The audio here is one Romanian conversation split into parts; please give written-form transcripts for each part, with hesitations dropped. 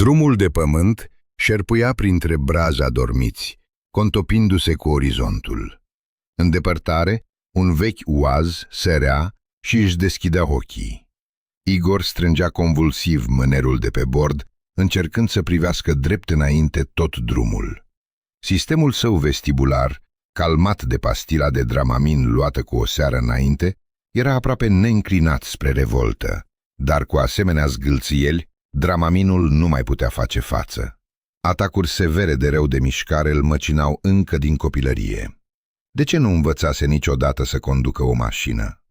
Drumul de pământ șerpuia printre brazi adormiți, contopindu-se cu orizontul. În depărtare, un vechi uaz sărea și își deschidea ochii. Igor strângea convulsiv mânerul de pe bord, încercând să privească drept înainte tot drumul. Sistemul său vestibular, calmat de pastila de Dramamin luată cu o seară înainte, era aproape neînclinat spre revoltă, dar cu asemenea zgâlțieli, Dramaminul nu mai putea face față. Atacuri severe de rău de mișcare îl măcinau încă din copilărie. De ce nu învățase niciodată să conducă o mașină?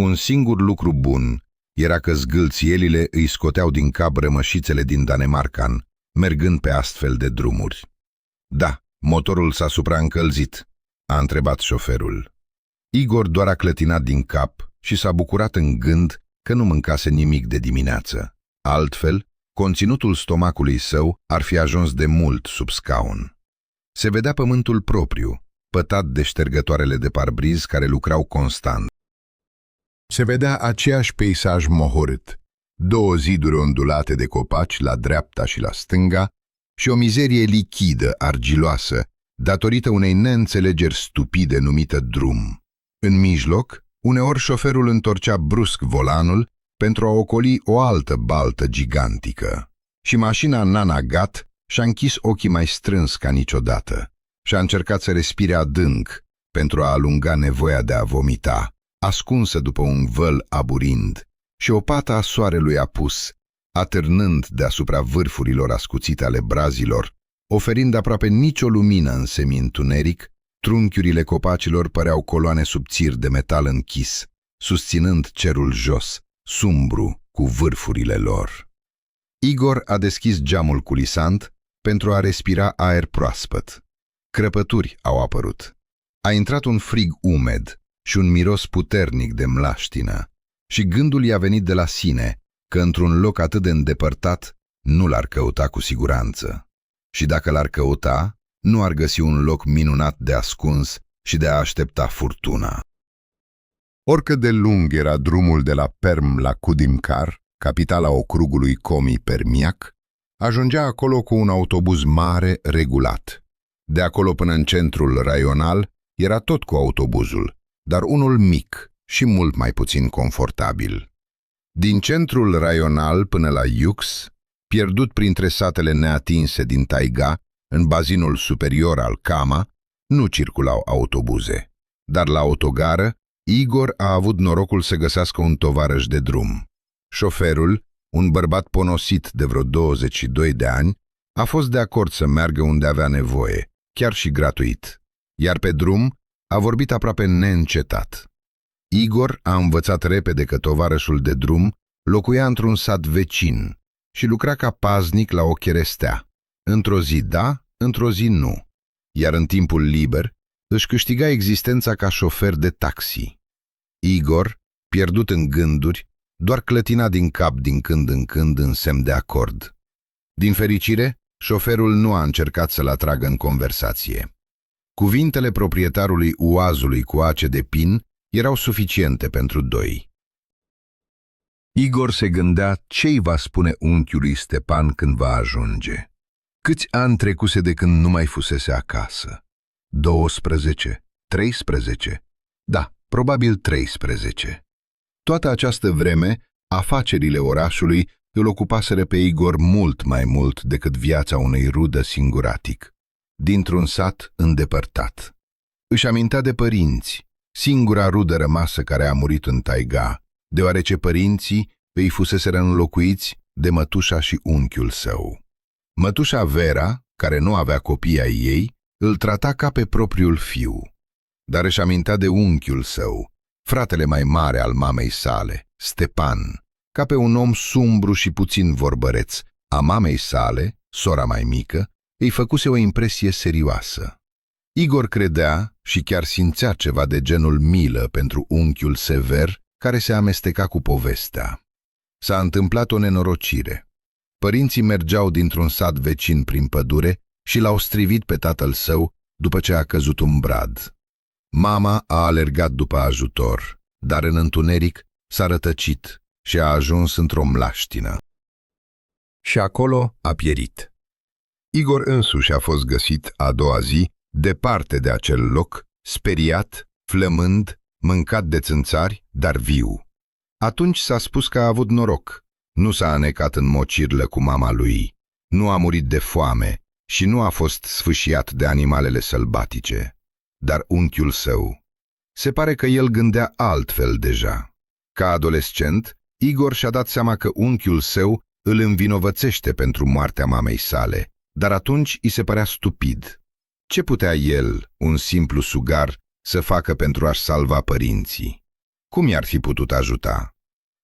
Un singur lucru bun era că zgâlțielile îi scoteau din cap rămășițele din Danemarcan, mergând pe astfel de drumuri. Da, motorul s-a supraîncălzit, a întrebat șoferul. Igor doar a clătinat din cap și s-a bucurat în gând că nu mâncase nimic de dimineață. Altfel, conținutul stomacului său ar fi ajuns de mult sub scaun. Se vedea pământul propriu, pătat de ștergătoarele de parbriz care lucrau constant. Se vedea aceeași peisaj mohorât, două ziduri ondulate de copaci la dreapta și la stânga și o mizerie lichidă, argiloasă, datorită unei neînțelegeri stupide numită drum. În mijloc, uneori șoferul întorcea brusc volanul pentru a ocoli o altă baltă gigantică. Și mașina Nana Gat și-a închis ochii mai strâns ca niciodată și-a încercat să respire adânc pentru a alunga nevoia de a vomita, ascunsă după un văl aburind, și o pată a soarelui apus, atârnând deasupra vârfurilor ascuțite ale brazilor, oferind aproape nicio lumină în semi-întuneric. Trunchiurile copacilor păreau coloane subțiri de metal închis, susținând cerul jos, sumbru cu vârfurile lor. Igor a deschis geamul culisant pentru a respira aer proaspăt. Crăpături au apărut. A intrat un frig umed și un miros puternic de mlaștină și gândul i-a venit de la sine că într-un loc atât de îndepărtat nu l-ar căuta cu siguranță. Și dacă l-ar căuta, nu ar găsi un loc minunat de ascuns și de a aștepta furtuna. Oricât de lung era drumul de la Perm la Kudimkar, capitala okrugului Komi Permiac, ajungea acolo cu un autobuz mare regulat. De acolo până în centrul raional era tot cu autobuzul, dar unul mic și mult mai puțin confortabil. Din centrul raional până la Yux, pierdut printre satele neatinse din taiga, în bazinul superior al Kama, nu circulau autobuze, dar la autogară, Igor a avut norocul să găsească un tovarăș de drum. Șoferul, un bărbat ponosit de vreo 22 de ani, a fost de acord să meargă unde avea nevoie, chiar și gratuit, iar pe drum a vorbit aproape neîncetat. Igor a învățat repede că tovarășul de drum locuia într-un sat vecin și lucra ca paznic la o cherestea. Într-o zi da, într-o zi nu, iar în timpul liber își câștiga existența ca șofer de taxi. Igor, pierdut în gânduri, doar clătina din cap din când în când în semn de acord. Din fericire, șoferul nu a încercat să-l atragă în conversație. Cuvintele proprietarului uazului cu ace de pin erau suficiente pentru doi. Igor se gândea ce-i va spune unchiului Stepan când va ajunge. Câți ani trecuse de când nu mai fusese acasă? 12? 13? Da, probabil 13. Toată această vreme, afacerile orașului îl ocupaseră pe Igor mult mai mult decât viața unei rudă singuratic, dintr-un sat îndepărtat. Își amintea de părinți, singura rudă rămasă care a murit în taiga, deoarece părinții îi fuseseră înlocuiți de mătușa și unchiul său. Mătușa Vera, care nu avea copii ai ei, îl trata ca pe propriul fiu, dar își amintea de unchiul său, fratele mai mare al mamei sale, Stepan, ca pe un om sumbru și puțin vorbăreț. A mamei sale, sora mai mică, îi făcuse o impresie serioasă. Igor credea și chiar simțea ceva de genul milă pentru unchiul sever care se amesteca cu povestea. S-a întâmplat o nenorocire. Părinții mergeau dintr-un sat vecin prin pădure și l-au strivit pe tatăl său după ce a căzut un brad. Mama a alergat după ajutor, dar în întuneric s-a rătăcit și a ajuns într-o mlaștină. Și acolo a pierit. Igor însuși a fost găsit a doua zi, departe de acel loc, speriat, flămând, mâncat de țânțari, dar viu. Atunci s-a spus că a avut noroc. Nu s-a anecat în mocirlă cu mama lui, nu a murit de foame și nu a fost sfâșiat de animalele sălbatice. Dar unchiul său, se pare că el gândea altfel deja. Ca adolescent, Igor și-a dat seama că unchiul său îl învinovățește pentru moartea mamei sale, dar atunci îi se părea stupid. Ce putea el, un simplu sugar, să facă pentru a-și salva părinții? Cum i-ar fi putut ajuta?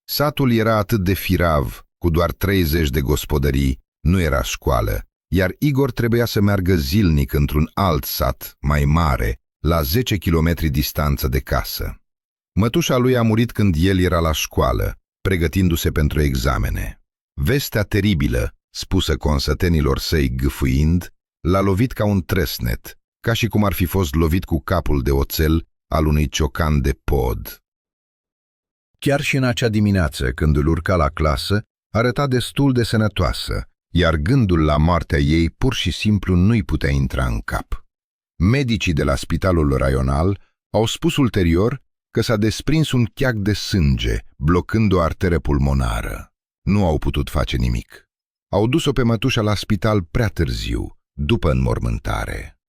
Satul era atât de firav, cu doar 30 de gospodării, nu era școală, iar Igor trebuia să meargă zilnic într-un alt sat, mai mare, la 10 kilometri distanță de casă. Mătușa lui a murit când el era la școală, pregătindu-se pentru examene. Vestea teribilă, spusă consătenilor săi gâfâind, l-a lovit ca un tresnet, ca și cum ar fi fost lovit cu capul de oțel al unui ciocan de pod. Chiar și în acea dimineață, când îl urca la clasă, arăta destul de sănătoasă, iar gândul la moartea ei pur și simplu nu-i putea intra în cap. Medicii de la spitalul raional au spus ulterior că s-a desprins un cheag de sânge, blocând o arteră pulmonară. Nu au putut face nimic. Au dus-o pe mătușa la spital prea târziu, după înmormântare.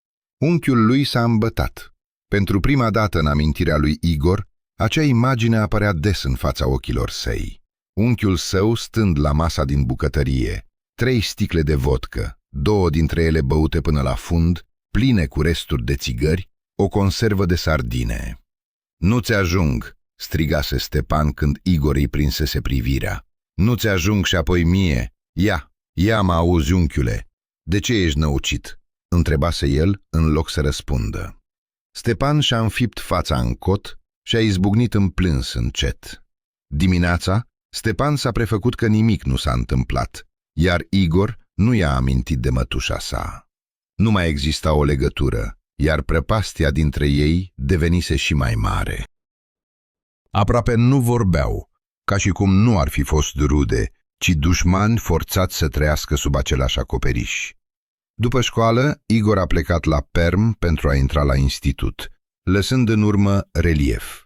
Unchiul lui s-a îmbătat. Pentru prima dată în amintirea lui Igor, acea imagine apărea des în fața ochilor săi. Unchiul său stând la masa din bucătărie, 3 sticle de vodcă, 2 dintre ele băute până la fund, pline cu resturi de țigări, o conservă de sardine. "Nu-ți ajung!" strigase Stepan când Igor îi prinsese privirea. "Nu-ți ajung și apoi mie! Ia mă auzi, unchiule! De ce ești năucit?" întrebase el în loc să răspundă. Stepan și-a înfipt fața în cot și a izbucnit în plâns încet. Dimineața, Stepan s-a prefăcut că nimic nu s-a întâmplat, iar Igor nu i-a amintit de mătușa sa. Nu mai exista o legătură, iar prăpastia dintre ei devenise și mai mare. Aproape nu vorbeau, ca și cum nu ar fi fost rude, ci dușmani forțați să trăiască sub același acoperiș. După școală, Igor a plecat la Perm pentru a intra la institut, lăsând în urmă Relief.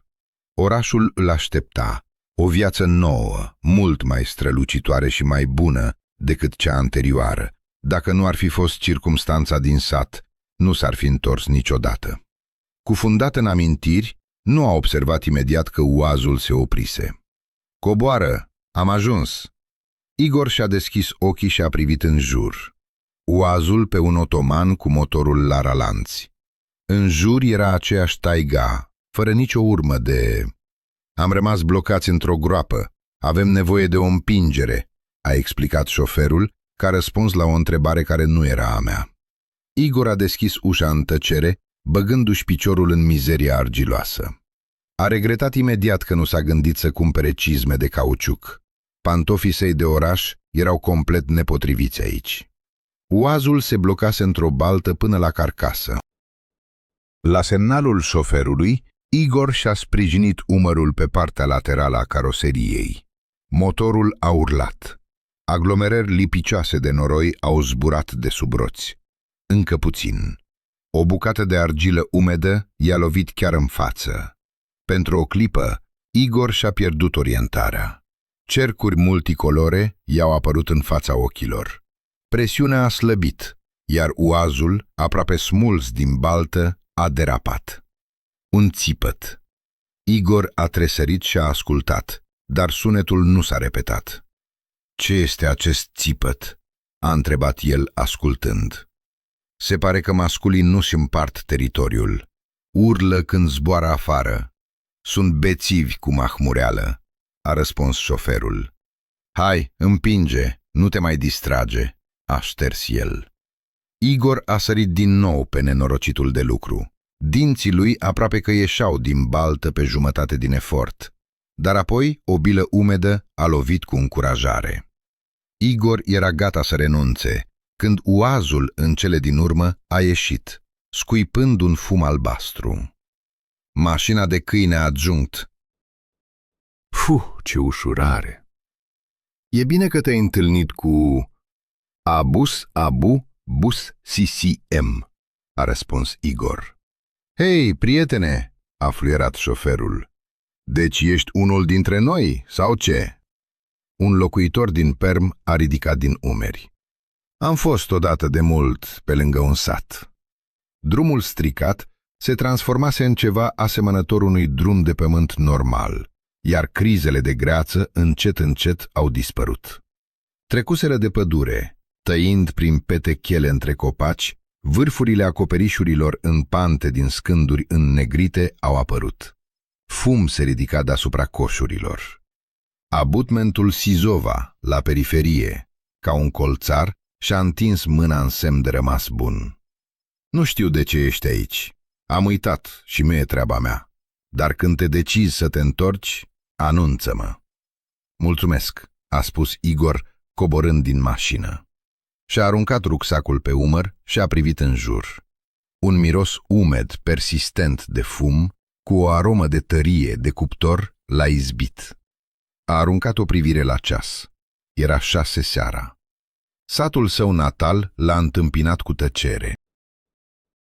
Orașul îl aștepta, o viață nouă, mult mai strălucitoare și mai bună decât cea anterioară. Dacă nu ar fi fost circumstanța din sat, nu s-ar fi întors niciodată. Cufundat în amintiri, nu a observat imediat că uazul se oprise. "Coboară, am ajuns!" Igor și-a deschis ochii și a privit în jur. Uazul pe un otoman cu motorul la ralanți. În jur era aceeași taiga, fără nicio urmă de... "Am rămas blocați într-o groapă. Avem nevoie de o împingere," a explicat șoferul, ca răspuns la o întrebare care nu era a mea. Igor a deschis ușa în tăcere, băgându-și piciorul în mizeria argiloasă. A regretat imediat că nu s-a gândit să cumpere cizme de cauciuc. Pantofii săi de oraș erau complet nepotriviți aici. Uazul se blocase într-o baltă până la carcasă. La semnalul șoferului, Igor și-a sprijinit umărul pe partea laterală a caroseriei. Motorul a urlat. Aglomerări lipicioase de noroi au zburat de sub roți. Încă puțin. O bucată de argilă umedă i-a lovit chiar în față. Pentru o clipă, Igor și-a pierdut orientarea. Cercuri multicolore i-au apărut în fața ochilor. Presiunea a slăbit, iar uazul, aproape smuls din baltă, a derapat. Un țipăt. Igor a tresărit și a ascultat, dar sunetul nu s-a repetat. "Ce este acest țipăt?" a întrebat el ascultând. "Se pare că masculii nu-și împart teritoriul. Urlă când zboară afară. Sunt bețivi cu mahmureală," a răspuns șoferul. "Hai, împinge, nu te mai distrage," a șters el. Igor a sărit din nou pe nenorocitul de lucru. Dinții lui aproape că ieșeau din baltă pe jumătate din efort, dar apoi o bilă umedă a lovit cu încurajare. Igor era gata să renunțe, când uazul în cele din urmă a ieșit, scuipând un fum albastru. Mașina de câine adjunct. "Ce ușurare! E bine că te-ai întâlnit cu Abus abu bus CCM, a răspuns Igor. Hei, prietene, a fluierat șoferul. Deci ești unul dintre noi, sau ce? Un locuitor din Perm a ridicat din umeri. Am fost odată de mult pe lângă un sat. Drumul stricat se transformase în ceva asemănător unui drum de pământ normal, iar crizele de greață încet au dispărut. Trecuseră de pădure, tăind prin petechele între copaci, vârfurile acoperișurilor în pante din scânduri înnegrite au apărut. Fum se ridica deasupra coșurilor. Abutmentul Sizova, la periferie, ca un colțar, și-a întins mâna în semn de rămas bun. Nu știu de ce ești aici. Am uitat și nu e treaba mea. Dar când te decizi să te întorci, anunță-mă. Mulțumesc, a spus Igor, coborând din mașină. Și-a aruncat rucsacul pe umăr și a privit în jur. Un miros umed, persistent de fum, cu o aromă de tărie, de cuptor, l-a izbit. A aruncat o privire la ceas. Era 6 seara. Satul său natal l-a întâmpinat cu tăcere.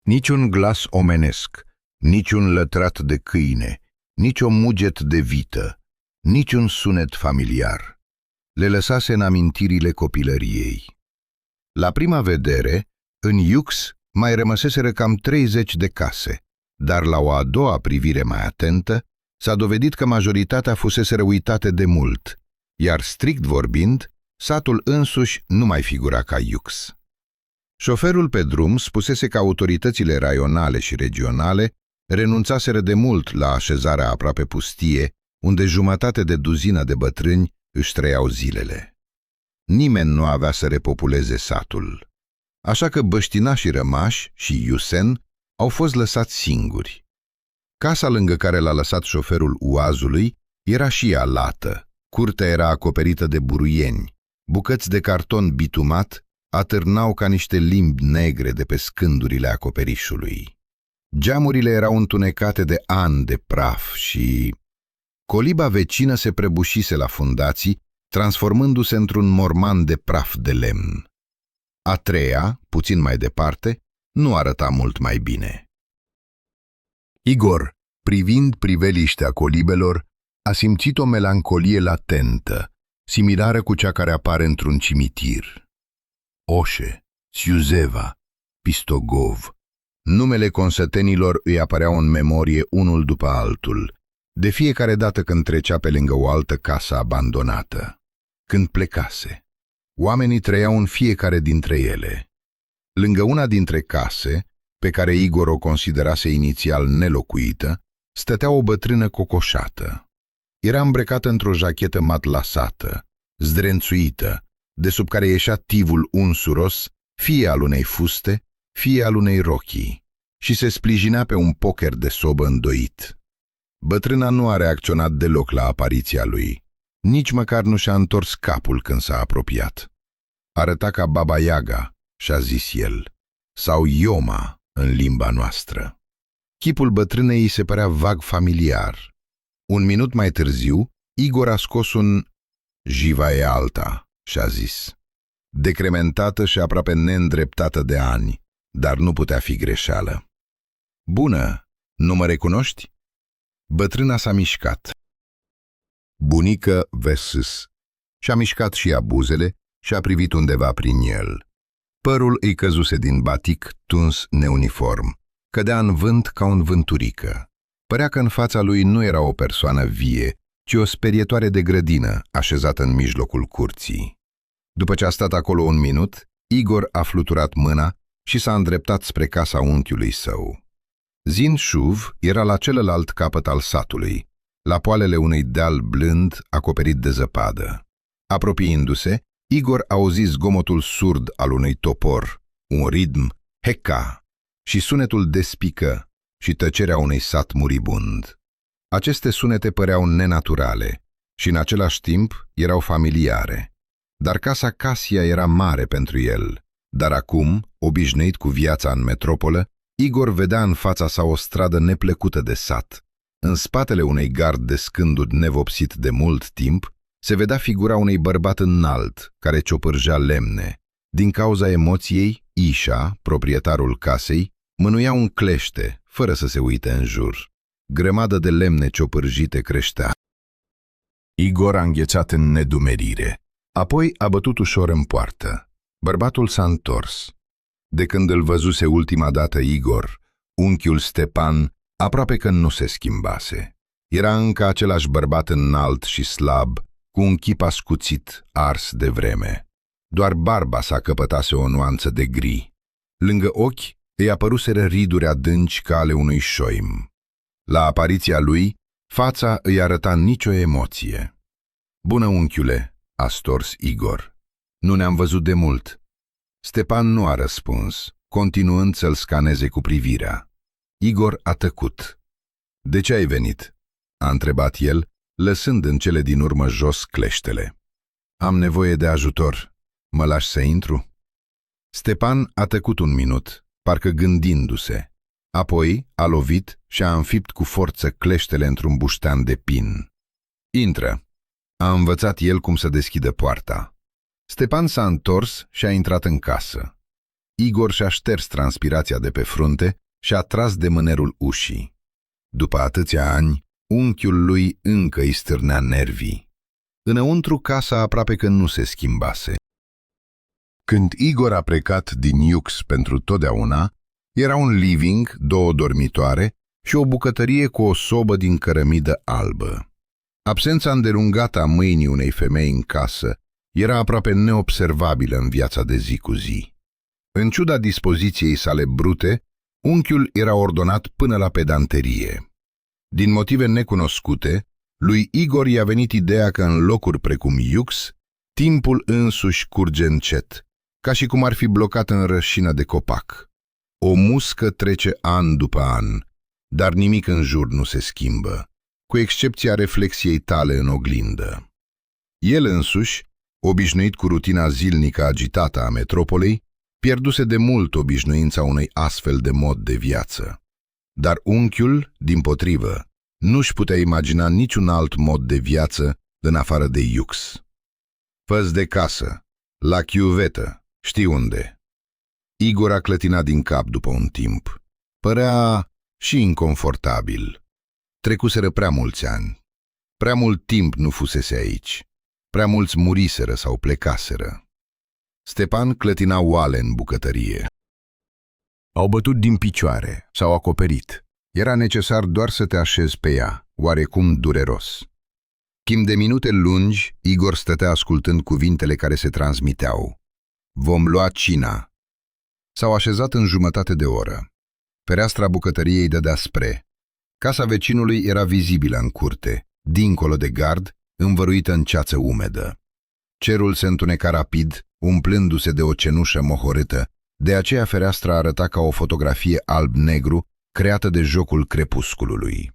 Niciun glas omenesc, niciun lătrat de câine, nici o muget de vită, niciun sunet familiar. Le lăsase în amintirile copilăriei. La prima vedere, în Iux mai rămăseseră cam 30 de case, dar la o a doua privire mai atentă, s-a dovedit că majoritatea fuseseră uitate de mult, iar strict vorbind, satul însuși nu mai figura ca Iux. Șoferul pe drum spusese că autoritățile raionale și regionale renunțaseră de mult la așezarea aproape pustie, unde jumătate de duzină de bătrâni își trăiau zilele. Nimeni nu avea să repopuleze satul, așa că băștinașii rămași și Iusen au fost lăsați singuri. Casa lângă care l-a lăsat șoferul uazului era și ea lată, curtea era acoperită de buruieni, bucăți de carton bitumat atârnau ca niște limbi negre de pe scândurile acoperișului. Geamurile erau întunecate de ani de praf și coliba vecină se prăbușise la fundații, transformându-se într-un morman de praf de lemn. A treia, puțin mai departe, nu arăta mult mai bine. Igor, privind priveliștea colibelor, a simțit o melancolie latentă, similară cu cea care apare într-un cimitir. Oșe, Siuzeva, Pistogov. Numele consătenilor îi apăreau în memorie unul după altul, de fiecare dată când trecea pe lângă o altă casă abandonată. Când plecase, oamenii trăiau în fiecare dintre ele. Lângă una dintre case, pe care Igor o considerase inițial nelocuită, stătea o bătrână cocoșată. Era îmbrăcată într-o jachetă matlasată, zdrențuită, de sub care ieșea tivul unsuros, fie al unei fuste, fie al unei rochii, și se sprijinea pe un poker de sobă îndoit. Bătrâna nu a reacționat deloc la apariția lui, nici măcar nu și-a întors capul când s-a apropiat. Arăta ca Baba Yaga, și-a zis el, sau Ioma în limba noastră. Chipul bătrânei îi se părea vag familiar. Un minut mai târziu, Igor a scos un "Jiva e alta", și-a zis, decrementată și aproape neîndreptată de ani, dar nu putea fi greșeală. Bună, nu mă recunoști? Bătrâna s-a mișcat. Bunică versus. Și-a mișcat și ea buzele și a privit undeva prin el. Părul îi căzuse din batic tuns neuniform, cădea în vânt ca un vânturică. Părea că în fața lui nu era o persoană vie, ci o sperietoare de grădină așezată în mijlocul curții. După ce a stat acolo un minut, Igor a fluturat mâna și s-a îndreptat spre casa unchiului său. Zin Șuv era la celălalt capăt al satului, la poalele unui deal blând acoperit de zăpadă. Apropiindu-se, Igor a auzit zgomotul surd al unui topor, un ritm, heca, și sunetul despică și tăcerea unui sat muribund. Aceste sunete păreau nenaturale și în același timp erau familiare. Dar casa Casia era mare pentru el, dar acum, obișnuit cu viața în metropolă, Igor vedea în fața sa o stradă neplăcută de sat. În spatele unei gard de scânduri nevopsit de mult timp, se vedea figura unui bărbat înalt, care ciopârjea lemne, Din cauza emoției, Ișa, proprietarul casei, mânuia un clește, fără să se uite în jur. Grămadă de lemne ciopârjite creștea. Igor a înghețat în nedumerire. Apoi a bătut ușor în poartă. Bărbatul s-a întors. De când îl văzuse ultima dată Igor, unchiul Stepan aproape că nu se schimbase. Era încă același bărbat înalt și slab, cu un chip ascuțit, ars de vreme. Doar barba sa căpătase o nuanță de gri. Lângă ochi îi apăruseră riduri adânci ca ale unui șoim. La apariția lui, fața îi arăta nicio emoție. "Bună, unchiule," a stors Igor. "Nu ne-am văzut de mult." Stepan nu a răspuns, continuând să-l scaneze cu privirea. Igor a tăcut. "De ce ai venit?" a întrebat el, lăsând în cele din urmă jos cleștele. "Am nevoie de ajutor. Mă lași să intru?" Stepan a tăcut un minut, parcă gândindu-se. Apoi a lovit și a înfipt cu forță cleștele într-un buștean de pin. "Intră!" a învățat el cum să deschidă poarta. Stepan s-a întors și a intrat în casă. Igor și-a șters transpirația de pe frunte și a tras de mânerul ușii. După atâția ani, unchiul lui încă îi stârnea nervii. Înăuntru, casa aproape că nu se schimbase. Când Igor a plecat din Iux pentru totdeauna, era un living, 2 dormitoare și o bucătărie cu o sobă din cărămidă albă. Absența îndelungată a mâinii unei femei în casă era aproape neobservabilă în viața de zi cu zi. În ciuda dispoziției sale brute, unchiul era ordonat până la pedanterie. Din motive necunoscute, lui Igor i-a venit ideea că în locuri precum Iux, timpul însuși curge încet, ca și cum ar fi blocat în rășină de copac. O muscă trece an după an, dar nimic în jur nu se schimbă, cu excepția reflexiei tale în oglindă. El însuși, obișnuit cu rutina zilnică agitată a metropolei, pierduse de mult obișnuința unui astfel de mod de viață. Dar unchiul, dimpotrivă, nu-și putea imagina niciun alt mod de viață în afară de Iux. "Fă-ți de casă, la chiuvetă, știi unde." Igor a clătinat din cap după un timp. Părea și inconfortabil. Trecuseră prea mulți ani. Prea mult timp nu fusese aici. Prea mulți muriseră sau plecaseră. Stepan clătina oale în bucătărie. Au bătut din picioare, s-au acoperit. Era necesar doar să te așezi pe ea, oarecum dureros. Timp de minute lungi, Igor stătea ascultând cuvintele care se transmiteau. "Vom lua cina." S-au așezat în jumătate de oră. Fereastra bucătăriei dădea spre. Casa vecinului era vizibilă în curte, dincolo de gard, învăruită în ceață umedă. Cerul se întuneca rapid, umplându-se de o cenușă mohorâtă, de aceea fereastra arăta ca o fotografie alb-negru creată de jocul crepusculului.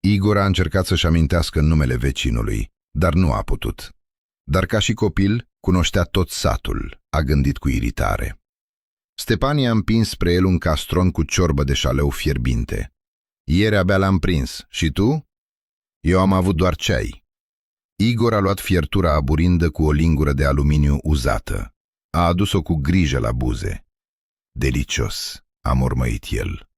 Igor a încercat să-și amintească numele vecinului, dar nu a putut. Dar ca și copil, cunoștea tot satul, a gândit cu iritare. Stepan i-a împins spre el un castron cu ciorbă de șaleu fierbinte. "Ieri abia l-am prins. Și tu?" "Eu am avut doar ceai." Igor a luat fiertura aburindă cu o lingură de aluminiu uzată. A adus-o cu grijă la buze. "Delicios," a mormăit el.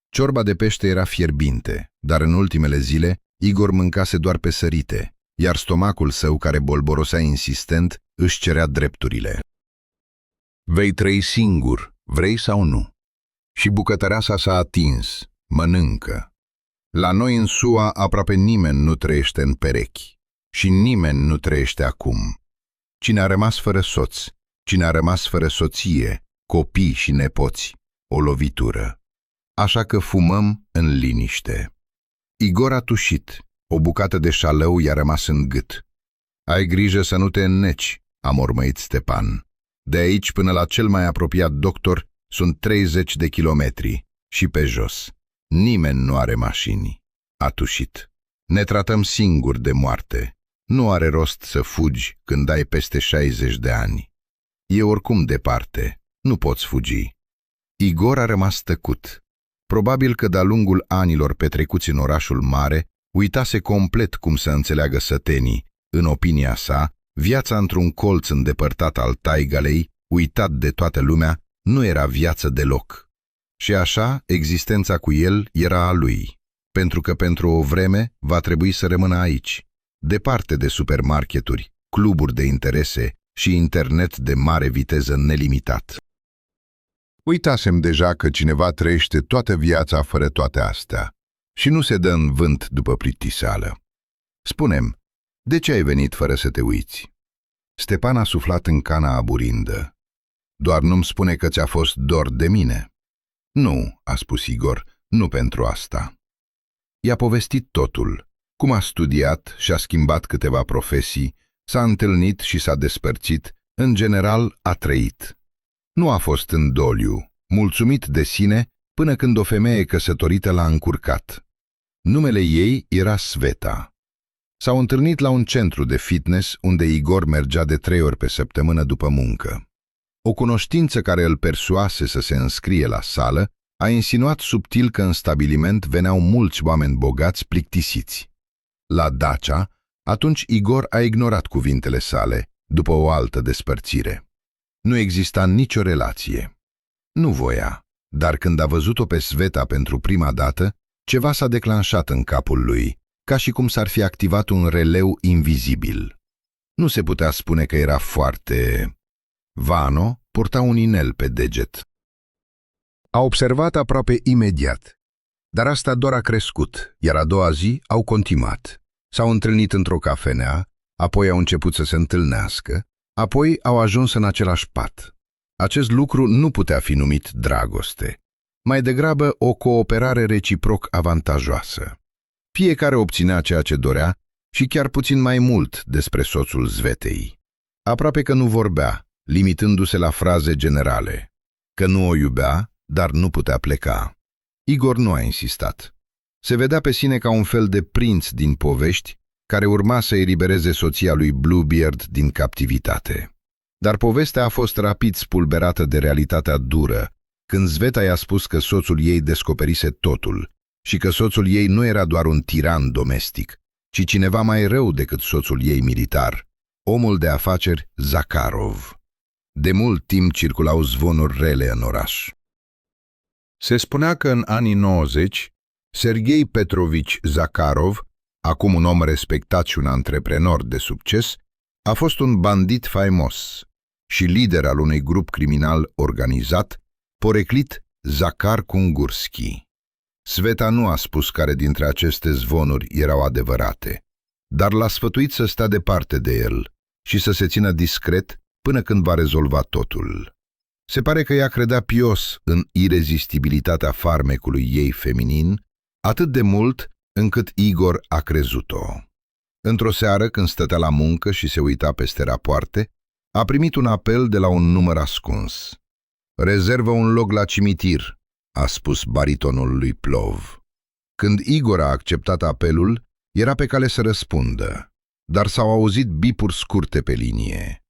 Ciorba de pește era fierbinte, dar în ultimele zile Igor mâncase doar pe sărite, iar stomacul său, care bolborosea insistent, își cerea drepturile. "Vei trăi singur, vrei sau nu?" Și bucătăreasa s-a atins, "Mănâncă." La noi în SUA aproape nimeni nu trăiește în perechi. Și nimeni nu trăiește acum. Cine a rămas fără soț, cine a rămas fără soție, copii și nepoți, o lovitură. Așa că fumăm în liniște. Igor a tușit, o bucată de șalău i-a rămas în gât. "Ai grijă să nu te înneci," a mormăit Stepan. "De aici până la cel mai apropiat doctor sunt 30 de kilometri și pe jos. Nimeni nu are mașini." A tușit. "Ne tratăm singuri de moarte. Nu are rost să fugi când ai peste 60 de ani. E oricum departe, nu poți fugi." Igor a rămas tăcut. Probabil că de-a lungul anilor petrecuți în orașul mare, uitase complet cum să înțeleagă sătenii. În opinia sa, viața într-un colț îndepărtat al taigalei uitat de toată lumea, nu era viață deloc. Și așa, existența cu el era a lui, pentru că pentru o vreme va trebui să rămână aici, departe de supermarketuri, cluburi de interese și internet de mare viteză nelimitat. Uitasem deja că cineva trăiește toată viața fără toate astea și nu se dă în vânt după plictiseală. Spune-mi, de ce ai venit fără să te uiți? Stepan a suflat în cana aburindă. Doar nu-mi spune că ți-a fost dor de mine. Nu, a spus Igor, nu pentru asta. I-a povestit totul, cum a studiat și-a schimbat câteva profesii, s-a întâlnit și s-a despărțit, în general a trăit. Nu a fost în doliu, mulțumit de sine, până când o femeie căsătorită l-a încurcat. Numele ei era Sveta. S-au întâlnit la un centru de fitness unde Igor mergea de 3 ori pe săptămână după muncă. O cunoștință care îl persuase să se înscrie la sală a insinuat subtil că în stabiliment veneau mulți oameni bogați plictisiți. La Dacia, atunci Igor a ignorat cuvintele sale, după o altă despărțire. Nu exista nicio relație. Nu voia, dar când a văzut-o pe Sveta pentru prima dată, ceva s-a declanșat în capul lui, ca și cum s-ar fi activat un releu invizibil. Nu se putea spune că era foarte... Vano purta un inel pe deget. A observat aproape imediat, dar asta doar a crescut, iar a doua zi au continuat. S-au întâlnit într-o cafenea, apoi au început să se întâlnească, apoi au ajuns în același pat. Acest lucru nu putea fi numit dragoste, mai degrabă o cooperare reciproc avantajoasă. Fiecare obținea ceea ce dorea și chiar puțin mai mult despre soțul Svetei. Aproape că nu vorbea, limitându-se la fraze generale, că nu o iubea, dar nu putea pleca. Igor nu a insistat. Se vedea pe sine ca un fel de prinț din povești care urma să elibereze soția lui Bluebeard din captivitate. Dar povestea a fost rapid spulberată de realitatea dură, când Sveta i-a spus că soțul ei descoperise totul și că soțul ei nu era doar un tiran domestic, ci cineva mai rău decât soțul ei militar, omul de afaceri Zakharov. De mult timp circulau zvonuri rele în oraș. Se spunea că în anii 90, Serghei Petrovici Zakharov, acum un om respectat și un antreprenor de succes, a fost un bandit faimos și lider al unui grup criminal organizat, poreclit Zakhar Kungurski. Sveta nu a spus care dintre aceste zvonuri erau adevărate, dar l-a sfătuit să stea departe de el și să se țină discret până când va rezolva totul. Se pare că ea credea pios în irezistibilitatea farmecului ei feminin, atât de mult încât Igor a crezut-o. Într-o seară, când stătea la muncă și se uita peste rapoarte, a primit un apel de la un număr ascuns. "Rezervă un loc la cimitir," a spus baritonul lui Plov. Când Igor a acceptat apelul, era pe cale să răspundă, dar s-au auzit bipuri scurte pe linie.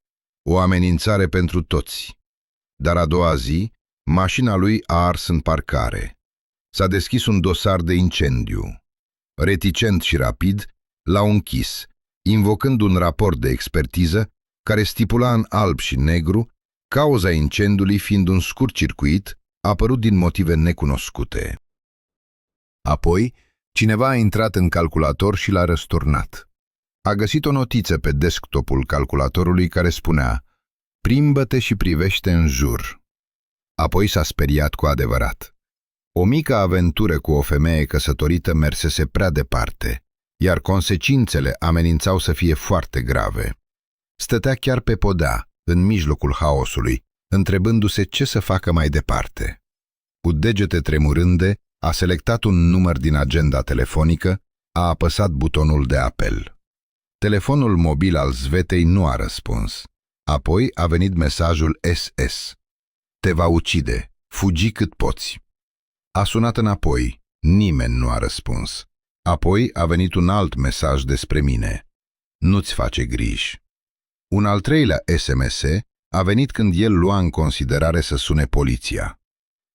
O amenințare pentru toți. Dar a doua zi, mașina lui a ars în parcare. S-a deschis un dosar de incendiu. Reticent și rapid, l-au închis, invocând un raport de expertiză care stipula în alb și negru cauza incendiului fiind un scurt circuit apărut din motive necunoscute. Apoi, cineva a intrat în calculator și l-a răsturnat. A găsit o notiță pe desktopul calculatorului care spunea: "Plimbă-te și privește în jur." Apoi s-a speriat cu adevărat. O mică aventură cu o femeie căsătorită mersese prea departe, iar consecințele amenințau să fie foarte grave. Stătea chiar pe podea, în mijlocul haosului, întrebându-se ce să facă mai departe. Cu degete tremurânde, a selectat un număr din agenda telefonică, a apăsat butonul de apel. Telefonul mobil al Svetei nu a răspuns. Apoi a venit mesajul SS: "Te va ucide, fugi cât poți." A sunat înapoi, nimeni nu a răspuns. Apoi a venit un alt mesaj despre mine: "Nu-ți face griji." Un al treilea SMS a venit când el lua în considerare să sune poliția.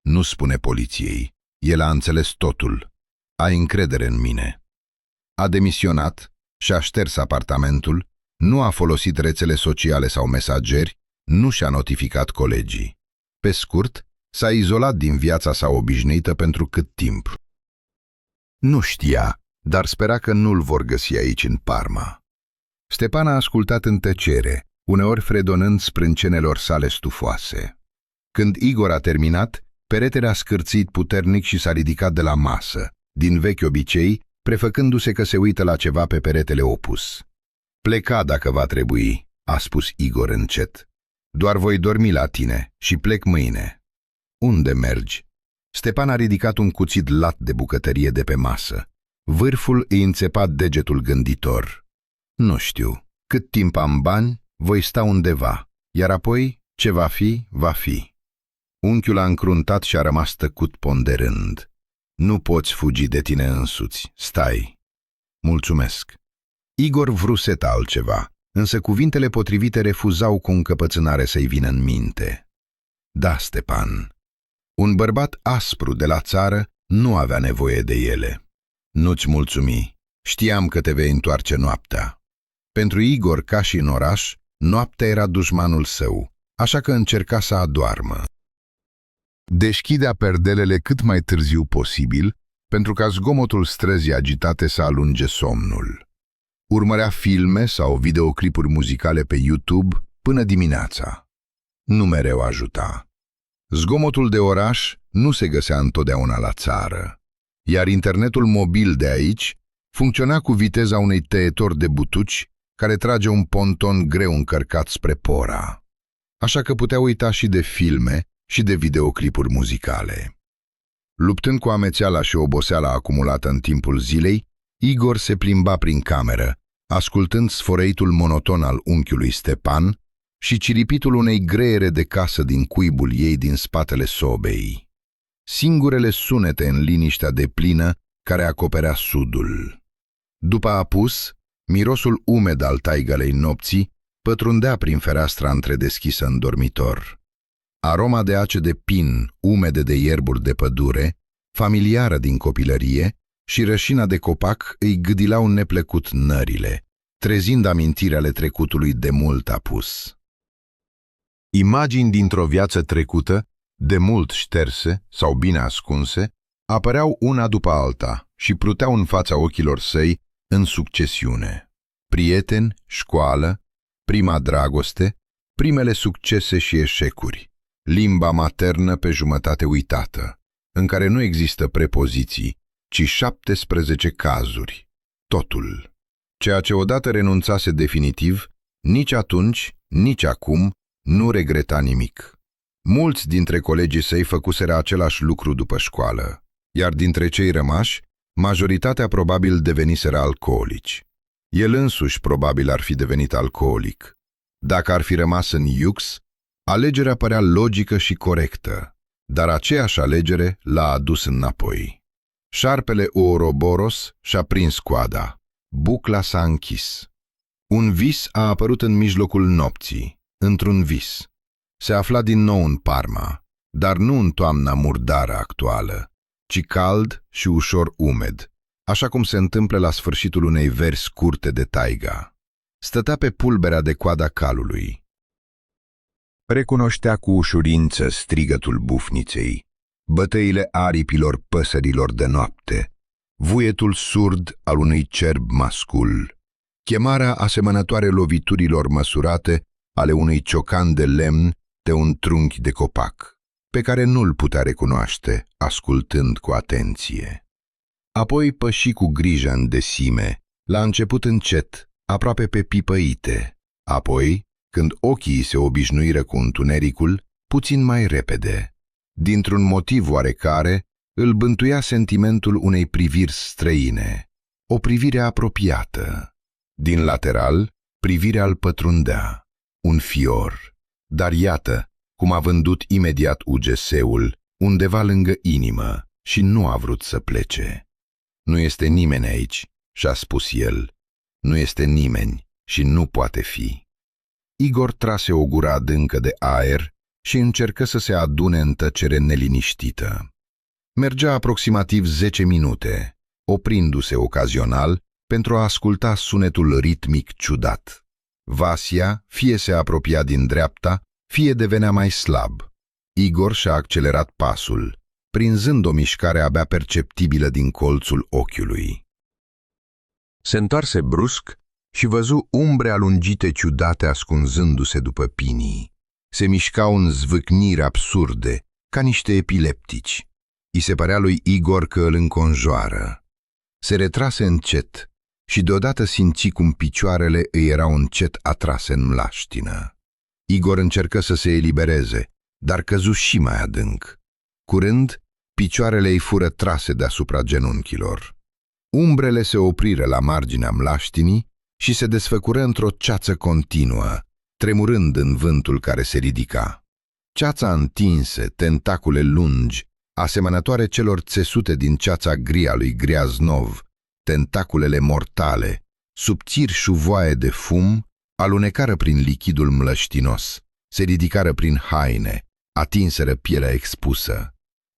"Nu spune poliției, el a înțeles totul. Ai încredere în mine." A demisionat și-a șters apartamentul, nu a folosit rețele sociale sau mesageri Nu și-a notificat colegii. Pe scurt, s-a izolat din viața sa obișnuită pentru cât timp. Nu știa, dar spera că nu-l vor găsi aici în Parma. Stepan a ascultat în tăcere, uneori fredonând sprâncenelor sale stufoase. Când Igor a terminat, peretele a scârțit puternic și s-a ridicat de la masă, din vechi obicei, prefăcându-se că se uită la ceva pe peretele opus. Pleca dacă va trebui, a spus Igor încet. Doar voi dormi la tine și plec mâine. Unde mergi? Stepan a ridicat un cuțit lat de bucătărie de pe masă. Vârful îi înțepa degetul gânditor. Nu știu. Cât timp am bani, voi sta undeva, iar apoi, ce va fi, va fi. Unchiul a încruntat și a rămas tăcut ponderând. Nu poți fugi de tine însuți. Stai. Mulțumesc. Igor vruseta altceva, însă cuvintele potrivite refuzau cu încăpățânare să-i vină în minte. Da, Stepan. Un bărbat aspru de la țară nu avea nevoie de ele. Nu-ți mulțumi. Știam că te vei întoarce noaptea. Pentru Igor, ca și în oraș, noaptea era dușmanul său, așa că încerca să adoarmă. Deschidea perdelele cât mai târziu posibil, pentru ca zgomotul străzii agitate să alunge somnul. Urmărea filme sau videoclipuri muzicale pe YouTube până dimineața. Nu mereu ajuta. Zgomotul de oraș nu se găsea întotdeauna la țară, iar internetul mobil de aici funcționa cu viteza unui tăietor de butuci care trage un ponton greu încărcat spre Pora. Așa că putea uita și de filme și de videoclipuri muzicale. Luptând cu amețeala și oboseala acumulată în timpul zilei, Igor se plimba prin cameră, ascultând sfărăitul monoton al unchiului Stepan și ciripitul unei greiere de casă din cuibul ei din spatele sobei. Singurele sunete în liniștea deplină care acoperea sudul. După apus, mirosul umed al taigalei nopții pătrundea prin fereastra întredeschisă în dormitor. Aroma de ace de pin, umede de ierburi de pădure, familiară din copilărie, și rășina de copac îi gâdilau neplecut nările, trezind amintiri ale trecutului de mult apus. Imagini dintr-o viață trecută, de mult șterse sau bine ascunse, apăreau una după alta și pluteau în fața ochilor săi în succesiune. Prieteni, școală, prima dragoste, primele succese și eșecuri, limba maternă pe jumătate uitată, în care nu există prepoziții, ci 17 cazuri, totul. Ceea ce odată renunțase definitiv, nici atunci, nici acum, nu regreta nimic. Mulți dintre colegii săi făcuseră același lucru după școală, iar dintre cei rămași, majoritatea probabil deveniseră alcoolici. El însuși probabil ar fi devenit alcoolic. Dacă ar fi rămas în iux, alegerea părea logică și corectă, dar aceeași alegere l-a adus înapoi. Șarpele Ouroboros și-a prins coada. Bucla s-a închis. Un vis a apărut în mijlocul nopții, într-un vis. Se afla din nou în Parma, dar nu în toamna murdară actuală, ci cald și ușor umed, așa cum se întâmplă la sfârșitul unei veri scurte de taiga. Stătea pe pulberea de coada calului. Recunoștea cu ușurință strigătul bufniței, bătăile aripilor păsărilor de noapte, vuietul surd al unui cerb mascul, chemarea asemănătoare loviturilor măsurate ale unui ciocan de lemn de un trunchi de copac, pe care nu-l putea recunoaște, ascultând cu atenție. Apoi păși cu grijă în desime, la început încet, aproape pe pipăite, apoi, când ochii se obișnuiră cu întunericul, puțin mai repede. Dintr-un motiv oarecare, îl bântuia sentimentul unei priviri străine, o privire apropiată. Din lateral, privirea îl pătrundea, un fior, dar iată cum a vândut imediat UGS-ul undeva lângă inimă și nu a vrut să plece. Nu este nimeni aici, și-a spus el. Nu este nimeni și nu poate fi. Igor trase o gură adâncă de aer și încercă să se adune în tăcere neliniștită. Mergea aproximativ 10 minute, oprindu-se ocazional pentru a asculta sunetul ritmic ciudat. Vasia fie se apropia din dreapta, fie devenea mai slab. Igor și-a accelerat pasul, prinzând o mișcare abia perceptibilă din colțul ochiului. Se întoarse brusc și văzu umbre alungite ciudate ascunzându-se după pinii. Se mișcau în zvâcniri absurde, ca niște epileptici. I se părea lui Igor că îl înconjoară. Se retrase încet și deodată simți cum picioarele îi erau încet atrase în mlaștină. Igor încercă să se elibereze, dar căzu și mai adânc. Curând, picioarele îi fură trase deasupra genunchilor. Umbrele se opriră la marginea mlaștinii și se desfăcură într-o ceață continuă, tremurând în vântul care se ridica. Ceața întinse, tentacule lungi, asemănătoare celor țesute din ceața gri a lui Griaznov, tentaculele mortale, subțiri șuvoaie de fum, alunecară prin lichidul mlăștinos, se ridicară prin haine, atinseră pielea expusă.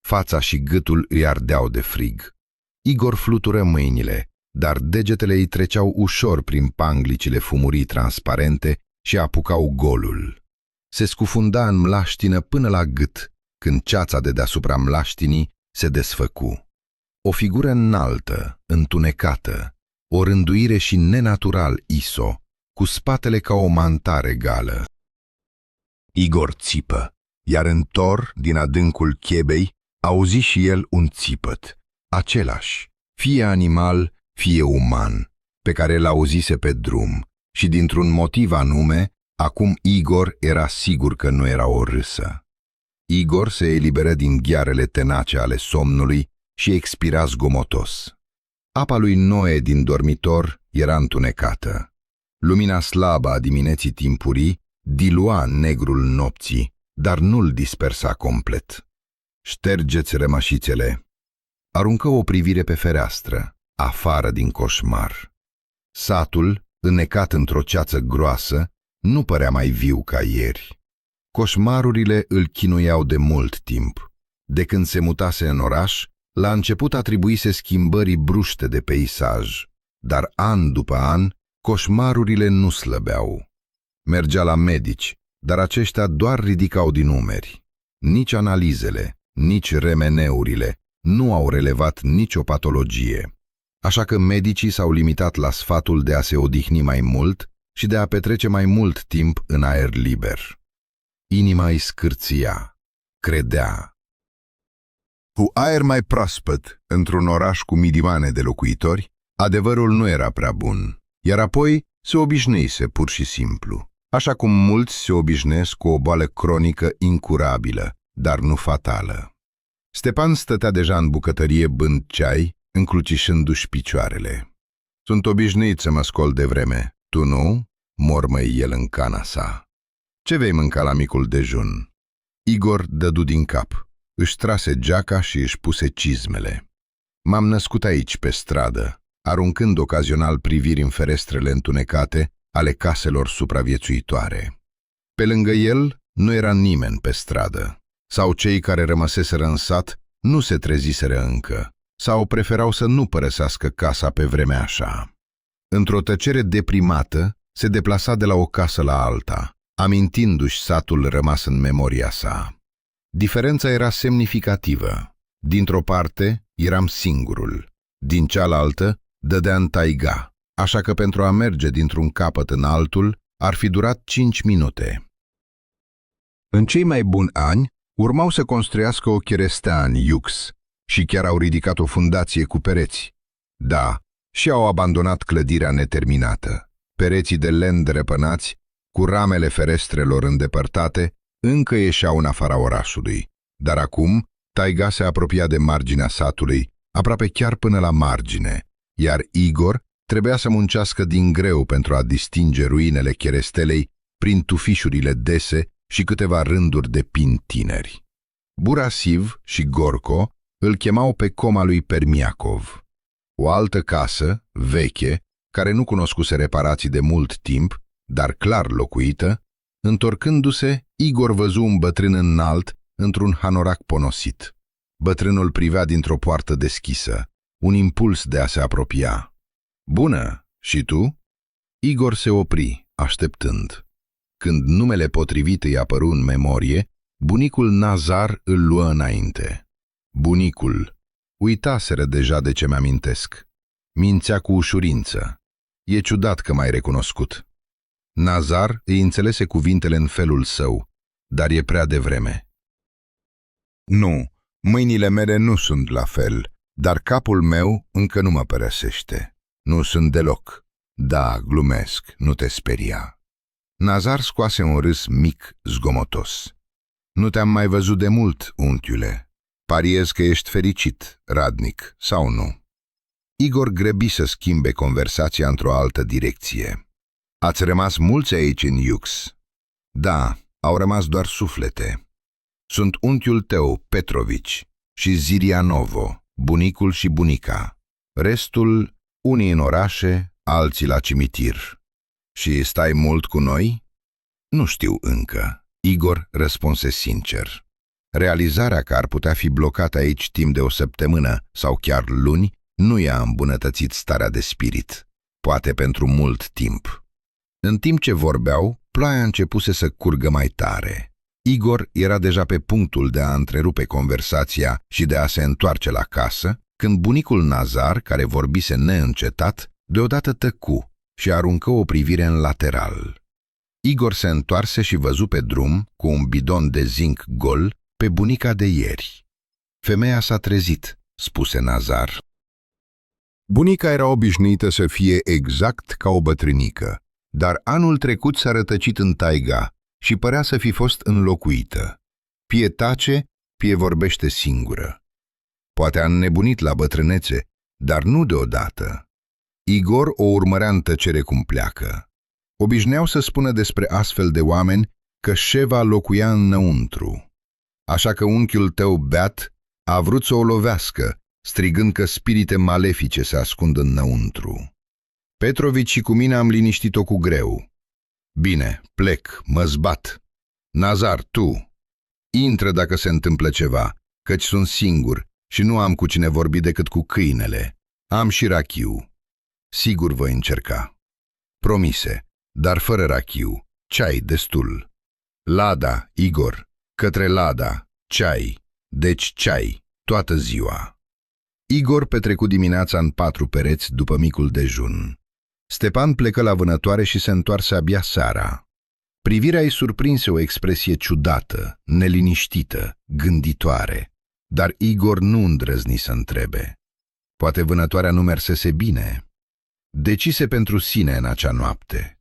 Fața și gâtul îi ardeau de frig. Igor flutură mâinile, dar degetele îi treceau ușor prin panglicile fumurii transparente și apucau golul. Se scufunda în mlaștină până la gât, când ceața de deasupra mlaștinii se desfăcu. O figură înaltă, întunecată, o rânduire și nenatural iso, cu spatele ca o mantare gală. Igor țipă, iar în tor, din adâncul chebei, auzi și el un țipăt, același, fie animal, fie uman, pe care l-auzise pe drum, și dintr-un motiv anume, acum Igor era sigur că nu era o râsă. Igor se eliberă din ghearele tenace ale somnului și expira zgomotos. Apa lui Noe din dormitor era întunecată. Lumina slabă a dimineții timpurii dilua negrul nopții, dar nu-l dispersa complet. Ștergeți rămășițele. Aruncă o privire pe fereastră, afară din coșmar. Satul, înnecat într-o ceață groasă, nu părea mai viu ca ieri. Coșmarurile îl chinuiau de mult timp. De când se mutase în oraș, la început atribuise schimbării bruște de peisaj, dar an după an, coșmarurile nu slăbeau. Mergea la medici, dar aceștia doar ridicau din umeri. Nici analizele, nici remeneurile nu au relevat nicio patologie, așa că medicii s-au limitat la sfatul de a se odihni mai mult și de a petrece mai mult timp în aer liber. Inima îi scârția, credea. Cu aer mai proaspăt, într-un oraș cu milioane de locuitori, adevărul nu era prea bun, iar apoi se obișnuise pur și simplu, așa cum mulți se obișnuiesc cu o boală cronică incurabilă, dar nu fatală. Stepan stătea deja în bucătărie bând ceai, încrucișându-și picioarele. Sunt obișnuit să mă scol de vreme, tu nu?" mormăi el în cana sa. Ce vei mânca la micul dejun?" Igor dădu din cap, își trase geaca și își puse cizmele. M-am născut aici, pe stradă, aruncând ocazional priviri în ferestrele întunecate ale caselor supraviețuitoare. Pe lângă el nu era nimeni pe stradă, sau cei care rămăseseră în sat nu se treziseră încă, sau preferau să nu părăsească casa pe vremea așa. Într-o tăcere deprimată, se deplasa de la o casă la alta, amintindu-și satul rămas în memoria sa. Diferența era semnificativă. Dintr-o parte, eram singurul, din cealaltă, dădea în taiga, așa că pentru a merge dintr-un capăt în altul, ar fi durat 5 minute. În cei mai buni ani, urmau să construiască o cherestea în Iux și chiar au ridicat o fundație cu pereți. Da, și au abandonat clădirea neterminată. Pereții de len drepănați, cu ramele ferestrelor îndepărtate, încă ieșeau în afara orașului, dar acum taiga se apropia de marginea satului, aproape chiar până la margine, iar Igor trebuia să muncească din greu pentru a distinge ruinele cherestelei prin tufișurile dese și câteva rânduri de pini tineri. Burasiv și Gorco îl chemau pe coma lui Permiakov. O altă casă, veche, care nu cunoscuse reparații de mult timp, dar clar locuită, întorcându-se, Igor văzu un bătrân înalt într-un hanorac ponosit. Bătrânul privea dintr-o poartă deschisă, un impuls de a se apropia. Bună, și tu?" Igor se opri, așteptând. Când numele potrivit îi apăru în memorie, bunicul Nazar îl luă înainte. Bunicul, uitaseră deja de ce mi-amintesc. Mințea cu ușurință. E ciudat că m-ai recunoscut. Nazar îi înțelese cuvintele în felul său, dar e prea devreme. Nu, mâinile mele nu sunt la fel, dar capul meu încă nu mă părăsește. Nu sunt deloc. Da, glumesc, nu te speria. Nazar scoase un râs mic, zgomotos. Nu te-am mai văzut de mult, unchiule. Pariez că ești fericit, radnic, sau nu? Igor grăbi să schimbe conversația într-o altă direcție. Ați rămas mulți aici în Iux? Da, au rămas doar suflete. Sunt unchiul tău, Petrovici, și Zirianovo, bunicul și bunica. Restul, unii în orașe, alții la cimitir. Și stai mult cu noi? Nu știu încă, Igor răspunse sincer. Realizarea că ar putea fi blocat aici timp de o săptămână sau chiar luni nu i-a îmbunătățit starea de spirit, poate pentru mult timp. În timp ce vorbeau, ploaia începuse să curgă mai tare. Igor era deja pe punctul de a întrerupe conversația și de a se întoarce la casă, când bunicul Nazar, care vorbise neîncetat, deodată tăcu și aruncă o privire în lateral. Igor se întoarse și văzu pe drum, cu un bidon de zinc gol, pe bunica de ieri. Femeia s-a trezit, spuse Nazar. Bunica era obișnuită să fie exact ca o bătrânică, dar anul trecut s-a rătăcit în taiga și părea să fi fost înlocuită. Fie tace, fie vorbește singură. Poate a înnebunit la bătrânețe, dar nu deodată. Igor o urmărea în tăcere cum pleacă. Obișnuiau să spună despre astfel de oameni că Șeva locuia înăuntru. Așa că unchiul tău, beat, a vrut să o lovească, strigând că spirite malefice se ascund înăuntru. Petrovici și cu mine am liniștit-o cu greu. Bine, plec, mă zbat. Nazar, tu, intră dacă se întâmplă ceva, căci sunt singur și nu am cu cine vorbi decât cu câinele. Am și rachiu. Sigur voi încerca. Promise, dar fără rachiu. Ceai destul. Lada, Igor, către Lada, ceai, deci ceai, toată ziua. Igor petrecu dimineața în 4 pereți după micul dejun. Stepan plecă la vânătoare și se întoarse abia seara. Privirea îi surprinse o expresie ciudată, neliniștită, gânditoare, dar Igor nu îndrăzni să întrebe. Poate vânătoarea nu mersese bine. Decise pentru sine în acea noapte.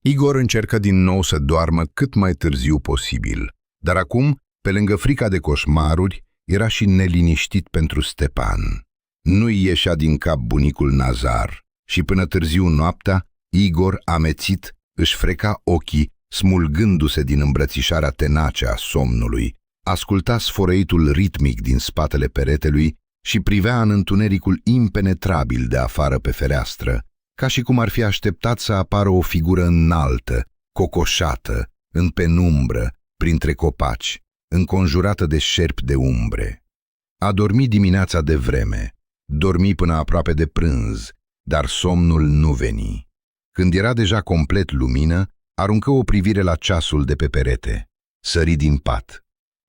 Igor încercă din nou să doarmă cât mai târziu posibil, dar acum, pe lângă frica de coșmaruri, era și neliniștit pentru Stepan. Nu-i ieșea din cap bunicul Nazar și până târziu noaptea, Igor, amețit, își freca ochii, smulgându-se din îmbrățișarea tenace a somnului, asculta sfărăitul ritmic din spatele peretelui și privea în întunericul impenetrabil de afară pe fereastră, ca și cum ar fi așteptat să apară o figură înaltă, cocoșată, în penumbră, printre copaci, înconjurată de șerpi de umbre. A dormit dimineața de vreme, dormi până aproape de prânz, dar somnul nu veni. Când era deja complet lumină, aruncă o privire la ceasul de pe perete. Sări din pat.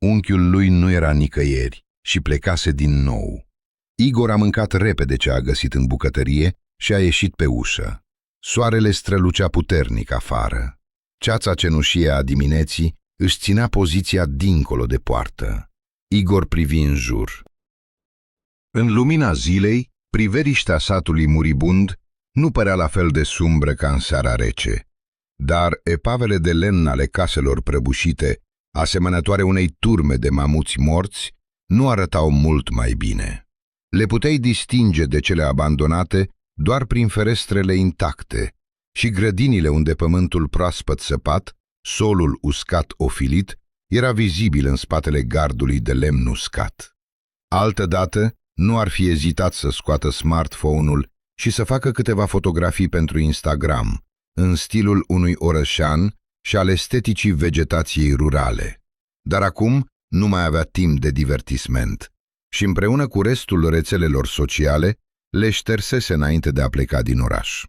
Unchiul lui nu era nicăieri și plecase din nou. Igor a mâncat repede ce a găsit în bucătărie și a ieșit pe ușă. Soarele strălucea puternic afară. Ceața cenușie a dimineții își ținea poziția dincolo de poartă. Igor privi în jur. În lumina zilei, priveliștea satului muribund nu părea la fel de sumbră ca în seara rece, dar epavele de lemn ale caselor prăbușite, asemănătoare unei turme de mamuți morți, nu arătau mult mai bine. Le puteai distinge de cele abandonate doar prin ferestrele intacte și grădinile unde pământul proaspăt săpat, solul uscat ofilit, era vizibil în spatele gardului de lemn uscat. Altădată, nu ar fi ezitat să scoată smartphone-ul și să facă câteva fotografii pentru Instagram, în stilul unui orășan și al esteticii vegetației rurale. Dar acum nu mai avea timp de divertisment și împreună cu restul rețelelor sociale le ștersese înainte de a pleca din oraș.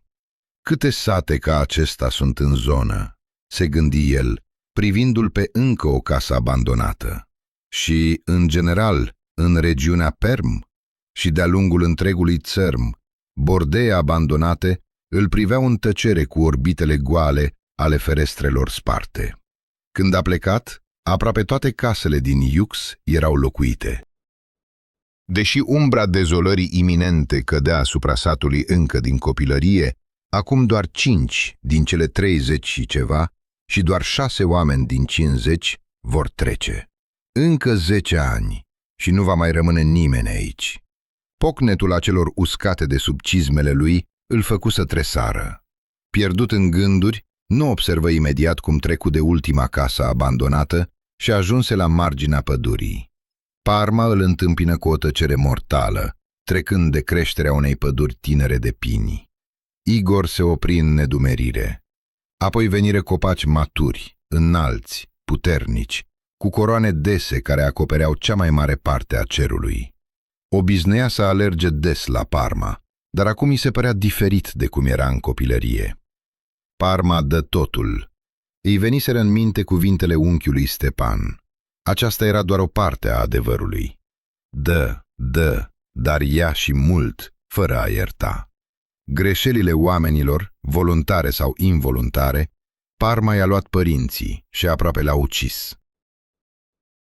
Câte sate ca acesta sunt în zonă? se gândi el, privindu-l pe încă o casă abandonată. Și, în general, în regiunea Perm și de-a lungul întregului țărm, bordee abandonate îl priveau în tăcere cu orbitele goale ale ferestrelor sparte. Când a plecat, aproape toate casele din Iux erau locuite. Deși umbra dezolării iminente cădea asupra satului încă din copilărie, acum doar 5 din cele 30 și ceva și doar 6 oameni din 50 vor trece. Încă 10 ani și nu va mai rămâne nimeni aici. Pocnetul acelor uscate de sub cizmele lui îl făcu să tresară. Pierdut în gânduri, nu observă imediat cum trecu de ultima casă abandonată și ajunse la marginea pădurii. Parma îl întâmpină cu o tăcere mortală, trecând de creșterea unei păduri tinere de pini. Igor se opri în nedumerire. Apoi veniră copaci maturi, înalți, puternici, cu coroane dese care acopereau cea mai mare parte a cerului. Obișnuia să alerge des la Parma, dar acum îi se părea diferit de cum era în copilărie. Parma dă totul. Îi veniseră în minte cuvintele unchiului Stepan. Aceasta era doar o parte a adevărului. Dă, dar ia și mult, fără a ierta. Greșelile oamenilor, voluntare sau involuntare, Parma i-a luat părinții și aproape l-a ucis.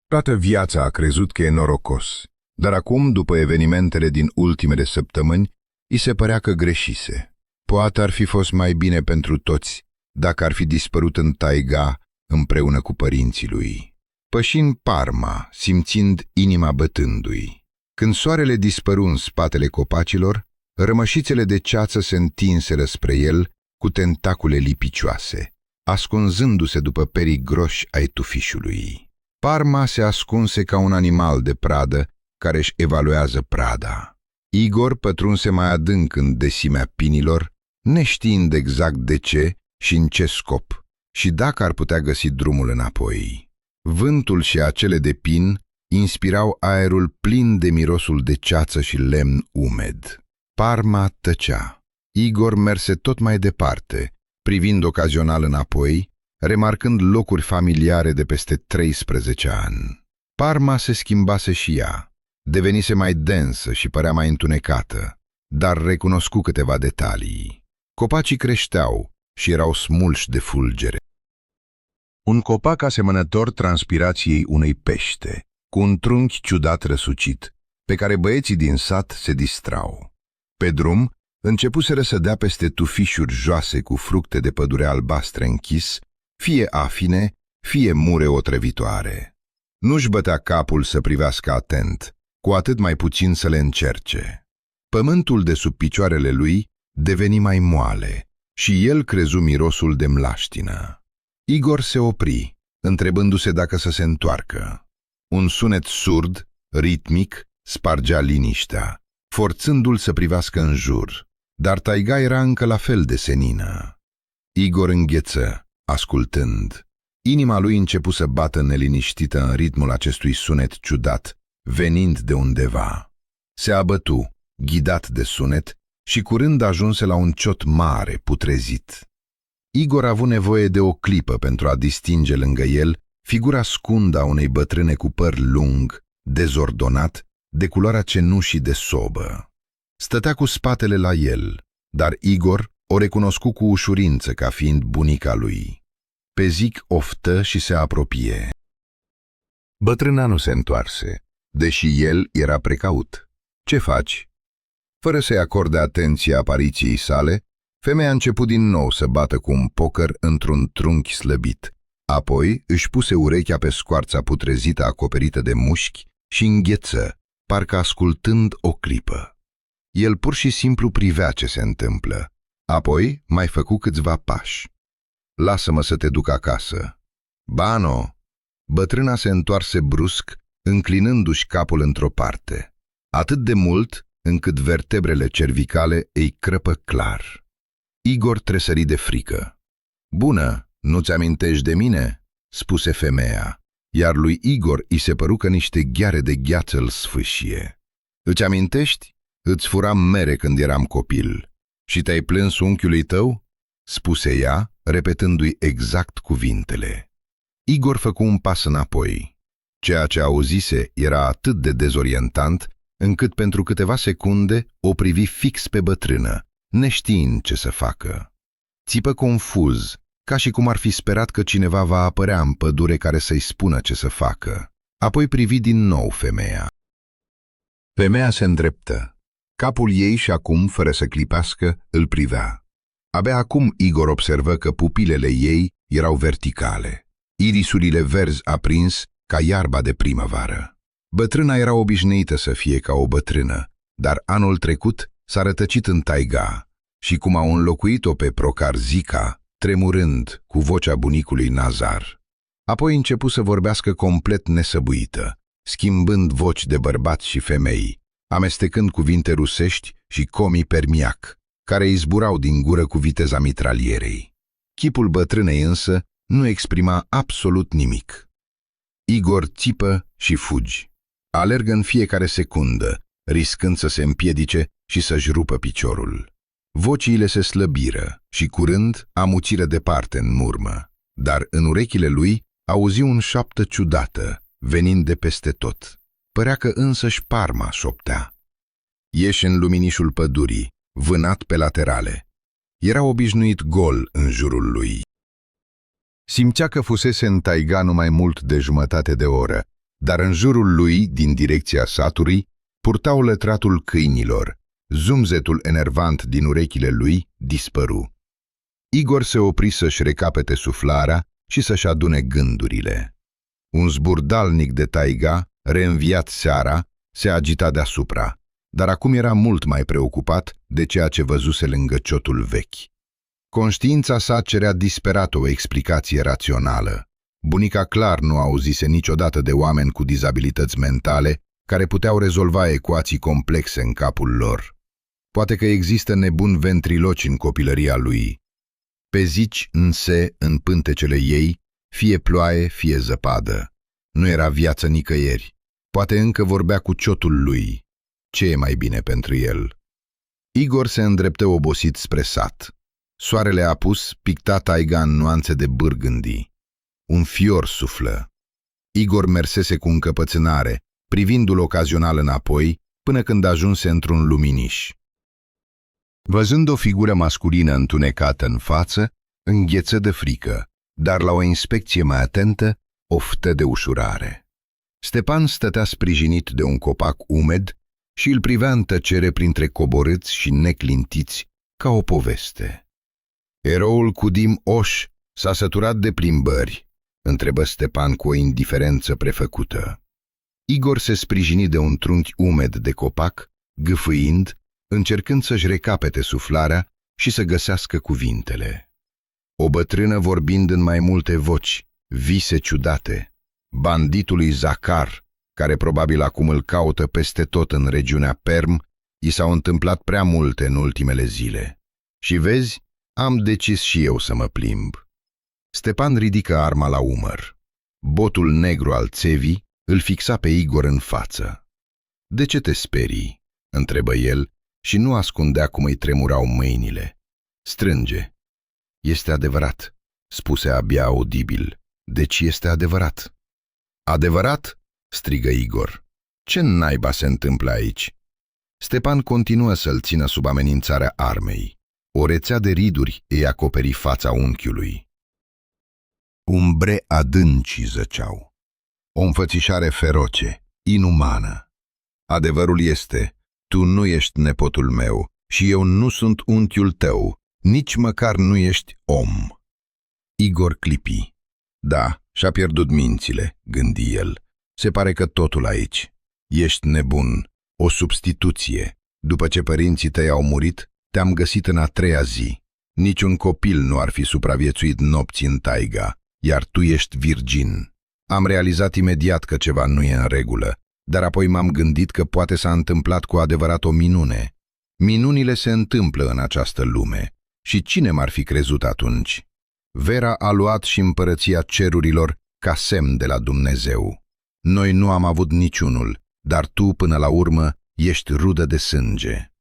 Toată viața a crezut că e norocos, dar acum, după evenimentele din ultimele săptămâni, îi se părea că greșise. Poate ar fi fost mai bine pentru toți dacă ar fi dispărut în taiga împreună cu părinții lui. Păși în Parma, simțind inima bătându-i. Când soarele dispăru în spatele copacilor, rămășițele de ceață se întinseră spre el cu tentacule lipicioase, ascunzându-se după perii groși ai tufișului. Parma se ascunse ca un animal de pradă care își evaluează prada. Igor pătrunse mai adânc în desimea pinilor, neștiind exact de ce și în ce scop, și dacă ar putea găsi drumul înapoi. Vântul și acele de pin inspirau aerul plin de mirosul de ceață și lemn umed. Parma tăcea. Igor merse tot mai departe, privind ocazional înapoi, remarcând locuri familiare de peste 13 ani. Parma se schimbase și ea. Devenise mai densă și părea mai întunecată, dar recunoscu câteva detalii. Copacii creșteau și erau smulși de fulgere. Un copac asemănător transpirației unei pește, cu un trunchi ciudat răsucit, pe care băieții din sat se distrau. Pe drum, începuseră să dea peste tufișuri joase cu fructe de pădure albastre închis, fie afine, fie mure otrăvitoare. Nu-și bătea capul să privească atent, cu atât mai puțin să le încerce. Pământul de sub picioarele lui deveni mai moale și el crezu mirosul de mlaștină. Igor se opri, întrebându-se dacă să se întoarcă. Un sunet surd, ritmic, spargea liniștea, forțându-l să privească în jur, dar taiga era încă la fel de senină. Igor îngheță, ascultând. Inima lui începu să bată neliniștită în ritmul acestui sunet ciudat, venind de undeva. Se abătu, ghidat de sunet, și curând ajunse la un ciot mare, putrezit. Igor a avut nevoie de o clipă pentru a distinge lângă el figura scundă a unei bătrâne cu păr lung, dezordonat, de culoarea cenușii de sobă. Stătea cu spatele la el, dar Igor o recunoscu cu ușurință ca fiind bunica lui. Pe zic oftă și se apropie. Bătrâna nu se întoarse, deși el era precaut. Ce faci? Fără să-i acorde atenție apariției sale, femeia a început din nou să bată cu un pocăr într-un trunchi slăbit. Apoi își puse urechea pe scoarța putrezită acoperită de mușchi și îngheță, parcă ascultând o clipă. El pur și simplu privea ce se întâmplă. Apoi mai făcu câțiva pași. Lasă-mă să te duc acasă. Bano! Bătrâna se întoarse brusc, înclinându-și capul într-o parte. Atât de mult încât vertebrele cervicale îi crăpă clar. Igor tresări de frică. Bună, nu-ți amintești de mine?" spuse femeia, iar lui Igor îi se păru că niște gheare de gheață îl sfâșie. Îți amintești? Îți furam mere când eram copil. Și te-ai plâns unchiului tău?" spuse ea, repetându-i exact cuvintele. Igor făcu un pas înapoi. Ceea ce auzise era atât de dezorientant, încât pentru câteva secunde o privi fix pe bătrână, neștiind ce să facă. Țipă confuz, ca și cum ar fi sperat că cineva va apărea în pădure care să-i spună ce să facă. Apoi privi din nou femeia. Femeia se îndreptă. Capul ei și acum, fără să clipească, îl privea. Abia acum Igor observă că pupilele ei erau verticale, irisurile verzi aprins ca iarba de primăvară. Bătrâna era obișnuită să fie ca o bătrână, dar anul trecut s-a rătăcit în taiga și cum au înlocuit-o pe Procarzica, tremurând cu vocea bunicului Nazar. Apoi începu să vorbească complet nesăbuită, schimbând voci de bărbați și femei, amestecând cuvinte rusești și comii permiac, care izburau din gură cu viteza mitralierei. Chipul bătrânei însă nu exprima absolut nimic. Igor țipă și fugi. Alergă în fiecare secundă, riscând să se împiedice și să-și rupă piciorul. Vociile se slăbiră și curând amuțiră departe în urmă, dar în urechile lui auzi un șoaptă ciudată, venind de peste tot. Părea că însăși Parma șoptea. Ieși în luminișul pădurii, vânat pe laterale. Era obișnuit gol în jurul lui. Simțea că fusese în taiga numai mult de jumătate de oră, dar în jurul lui, din direcția satului, purtau lătratul câinilor. Zumzetul enervant din urechile lui dispăru. Igor se opri să-și recapete suflarea și să-și adune gândurile. Un zburdalnic de taiga, reînviat seara, se agita deasupra, dar acum era mult mai preocupat de ceea ce văzuse lângă ciotul vechi. Conștiința sa cerea disperat o explicație rațională. Bunica clar nu auzise niciodată de oameni cu dizabilități mentale care puteau rezolva ecuații complexe în capul lor. Poate că există nebuni ventriloci în copilăria lui. Pe zici înse în pântecele ei, fie ploaie, fie zăpadă. Nu era viață nicăieri. Poate încă vorbea cu ciotul lui. Ce e mai bine pentru el? Igor se îndreptă obosit spre sat. Soarele apus picta taiga în nuanțe de bârgândii. Un fior suflă. Igor mersese cu încăpățânare, privindu-l ocazional înapoi, până când ajunse într-un luminiș. Văzând o figură masculină întunecată în față, îngheță de frică, dar la o inspecție mai atentă, oftă de ușurare. Stepan stătea sprijinit de un copac umed și îl privea în tăcere printre coborâți și neclintiți ca o poveste. Eroul Cudim Oș s-a săturat de plimbări, întrebă Stepan cu o indiferență prefăcută. Igor se sprijini de un trunchi umed de copac, gâfâind, încercând să-și recapete suflarea și să găsească cuvintele. O bătrână vorbind în mai multe voci, vise ciudate, banditului Zacar, care probabil acum îl caută peste tot în regiunea Perm, i s-au întâmplat prea multe în ultimele zile. Și vezi, am decis și eu să mă plimb. Stepan ridică arma la umăr. Botul negru al țevii îl fixa pe Igor în față. De ce te sperii?" întrebă el și nu ascundea cum îi tremurau mâinile. Strânge. Este adevărat, spuse abia audibil. Deci este adevărat. Adevărat? Strigă Igor. Ce naiba se întâmplă aici? Stepan continuă să-l țină sub amenințarea armei. O rețea de riduri îi acoperi fața unchiului. Umbre adânci zăceau. O înfățișare feroce, inumană. Adevărul este, tu nu ești nepotul meu și eu nu sunt unchiul tău, nici măcar nu ești om. Igor clipi. Da, și-a pierdut mințile, gândi el. Se pare că totul aici. Ești nebun, o substituție. După ce părinții tăi au murit, te-am găsit în a treia zi. Niciun copil nu ar fi supraviețuit nopți în taiga, iar tu ești virgin. Am realizat imediat că ceva nu e în regulă, dar apoi m-am gândit că poate s-a întâmplat cu adevărat o minune. Minunile se întâmplă în această lume. Și cine m-ar fi crezut atunci? Vera a luat și împărăția cerurilor ca semn de la Dumnezeu. Noi nu am avut niciunul, dar tu, până la urmă, ești rudă de sânge.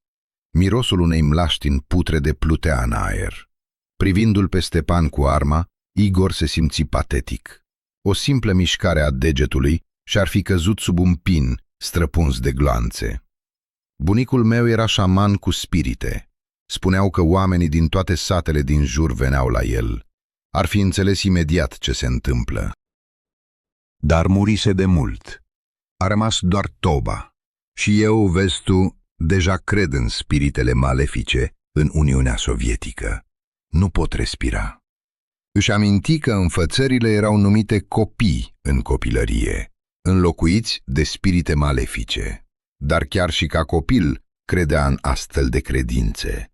Mirosul unei mlaștini putrede plutea în aer. Privindu-l pe Stepan cu arma, Igor se simți patetic. O simplă mișcare a degetului și-ar fi căzut sub un pin străpuns de gloanțe. Bunicul meu era șaman cu spirite. Spuneau că oamenii din toate satele din jur veneau la el. Ar fi înțeles imediat ce se întâmplă. Dar murise de mult. A rămas doar toba. Și eu, vezi tu, deja cred în spiritele malefice în Uniunea Sovietică. Nu pot respira. Își aminti că înfățările erau numite copii în copilărie, înlocuiți de spirite malefice. Dar chiar și ca copil credea în astfel de credințe.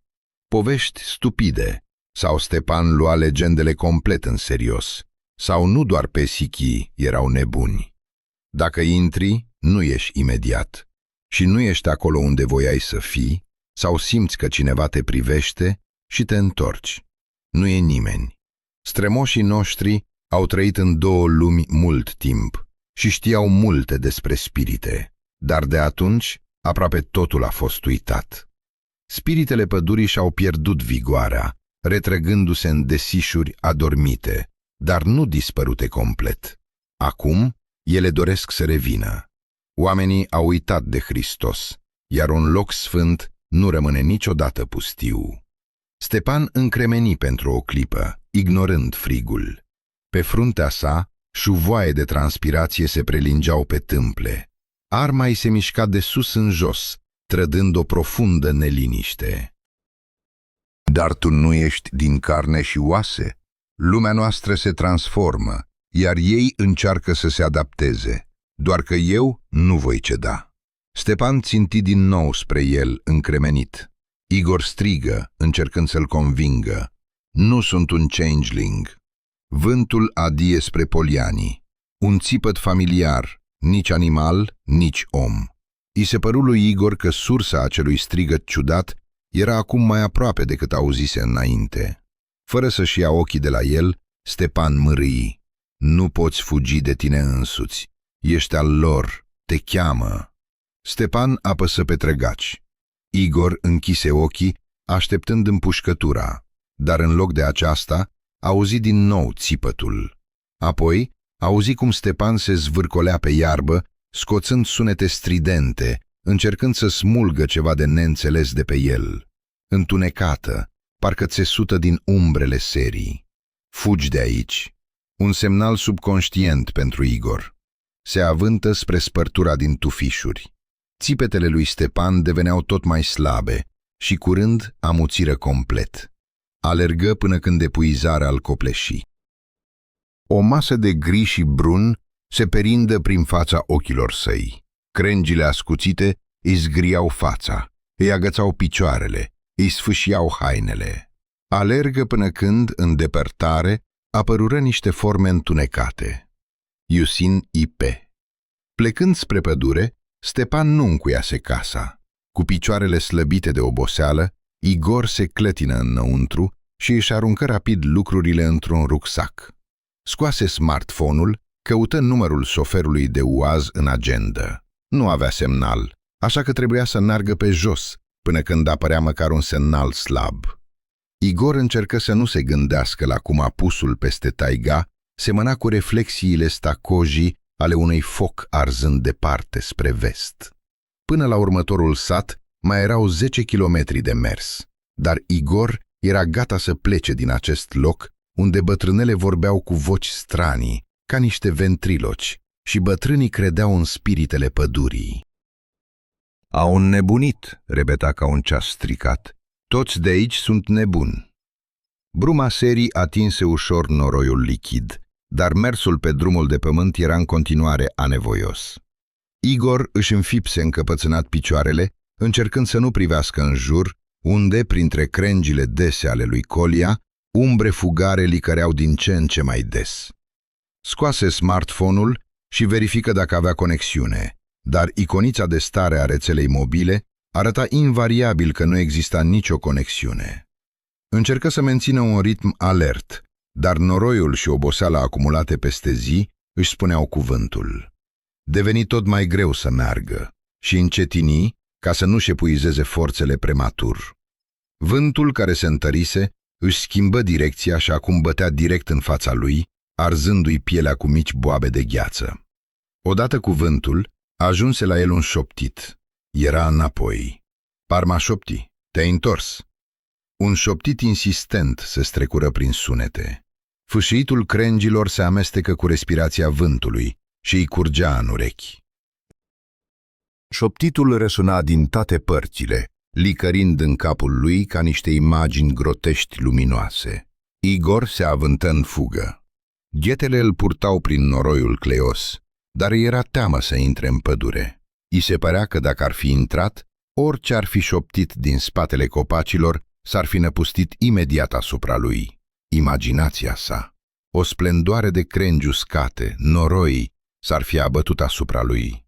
Povești stupide, sau Stepan lua legendele complet în serios, sau nu doar pesichii erau nebuni. Dacă intri, nu ieși imediat și nu ești acolo unde voiai să fii, sau simți că cineva te privește și te întorci. Nu e nimeni. Strămoșii noștri au trăit în două lumi mult timp și știau multe despre spirite, dar de atunci aproape totul a fost uitat. Spiritele pădurii și-au pierdut vigoarea, retrăgându-se în desișuri adormite, dar nu dispărute complet. Acum, ele doresc să revină. Oamenii au uitat de Hristos, iar un loc sfânt nu rămâne niciodată pustiu. Stepan încremeni pentru o clipă, ignorând frigul. Pe fruntea sa, șuvoaie de transpirație se prelingeau pe tâmple. Arma îi se mișca de sus în jos, trădând o profundă neliniște. Dar tu nu ești din carne și oase. Lumea noastră se transformă, iar ei încearcă să se adapteze. Doar că eu nu voi ceda. Stepan ținti din nou spre el, încremenit. Igor strigă, încercând să-l convingă. Nu sunt un changeling. Vântul adie spre Poliani. Un țipăt familiar, nici animal, nici om. I se păru lui Igor că sursa acelui strigăt ciudat era acum mai aproape decât auzise înainte. Fără să-și ia ochii de la el, Stepan mârâi. Nu poți fugi de tine însuți. Ești al lor. Te cheamă. Stepan apăsă pe trăgaci. Igor închise ochii, așteptând împușcătura, dar în loc de aceasta, auzi din nou țipătul. Apoi, auzi cum Stepan se zvârcolea pe iarbă, scoțând sunete stridente, încercând să smulgă ceva de neînțeles de pe el. Întunecată, parcă țesută din umbrele serii. Fugi de aici. Un semnal subconștient pentru Igor. Se avântă spre spărtura din tufișuri. Țipetele lui Stepan deveneau tot mai slabe și curând amuțiră complet. Alergă până când epuizarea îl copleși. O masă de gri și brun se perindă prin fața ochilor săi. Crengile ascuțite îi zgriau fața, îi agățau picioarele, îi sfâșiau hainele. Alergă până când, în depărtare, apărură niște forme întunecate. Iusin I.P. Plecând spre pădure, Stepan nu încuiase casa. Cu picioarele slăbite de oboseală, Igor se clătină înăuntru și își aruncă rapid lucrurile într-un rucsac. Scoase smartphone-ul, căută numărul șoferului de UAZ în agendă. Nu avea semnal, așa că trebuia să meargă pe jos, până când apărea măcar un semnal slab. Igor încercă să nu se gândească la cum apusul peste taiga semăna cu reflexiile stacojii ale unui foc arzând departe spre vest. Până la următorul sat mai erau 10 kilometri de mers, dar Igor era gata să plece din acest loc unde bătrânele vorbeau cu voci stranii, ca niște ventriloci, și bătrânii credeau în spiritele pădurii. Au înnebunit, repeta ca un ceas stricat. Toți de aici sunt nebuni. Bruma serii atinse ușor noroiul lichid, dar mersul pe drumul de pământ era în continuare anevoios. Igor își înfipse încăpățânat picioarele, încercând să nu privească în jur, unde, printre crengile dese ale lui Colia, umbre fugare licăreau din ce în ce mai des. Scoase smartphone-ul și verifică dacă avea conexiune, dar iconița de stare a rețelei mobile arăta invariabil că nu exista nicio conexiune. Încercă să mențină un ritm alert, dar noroiul și oboseala acumulate peste zi își spuneau cuvântul. Deveni tot mai greu să meargă și încetini ca să nu-și epuizeze forțele prematur. Vântul care se întărise Își schimbă direcția și acum bătea direct în fața lui, arzându-i pielea cu mici boabe de gheață. Odată cu vântul, ajunse la el un șoptit. Era înapoi. Parma șopti, te-ai întors. Un șoptit insistent se strecură prin sunete. Fâșiitul crengilor se amestecă cu respirația vântului și îi curgea în urechi. Șoptitul răsuna din toate părțile, licărind în capul lui ca niște imagini grotești luminoase. Igor se avântă în fugă. Ghetele îl purtau prin noroiul cleios, dar era teamă să intre în pădure. I se părea că dacă ar fi intrat, orice ar fi șoptit din spatele copacilor s-ar fi năpustit imediat asupra lui. Imaginația sa, o splendoare de crengi uscate, noroi, s-ar fi abătut asupra lui.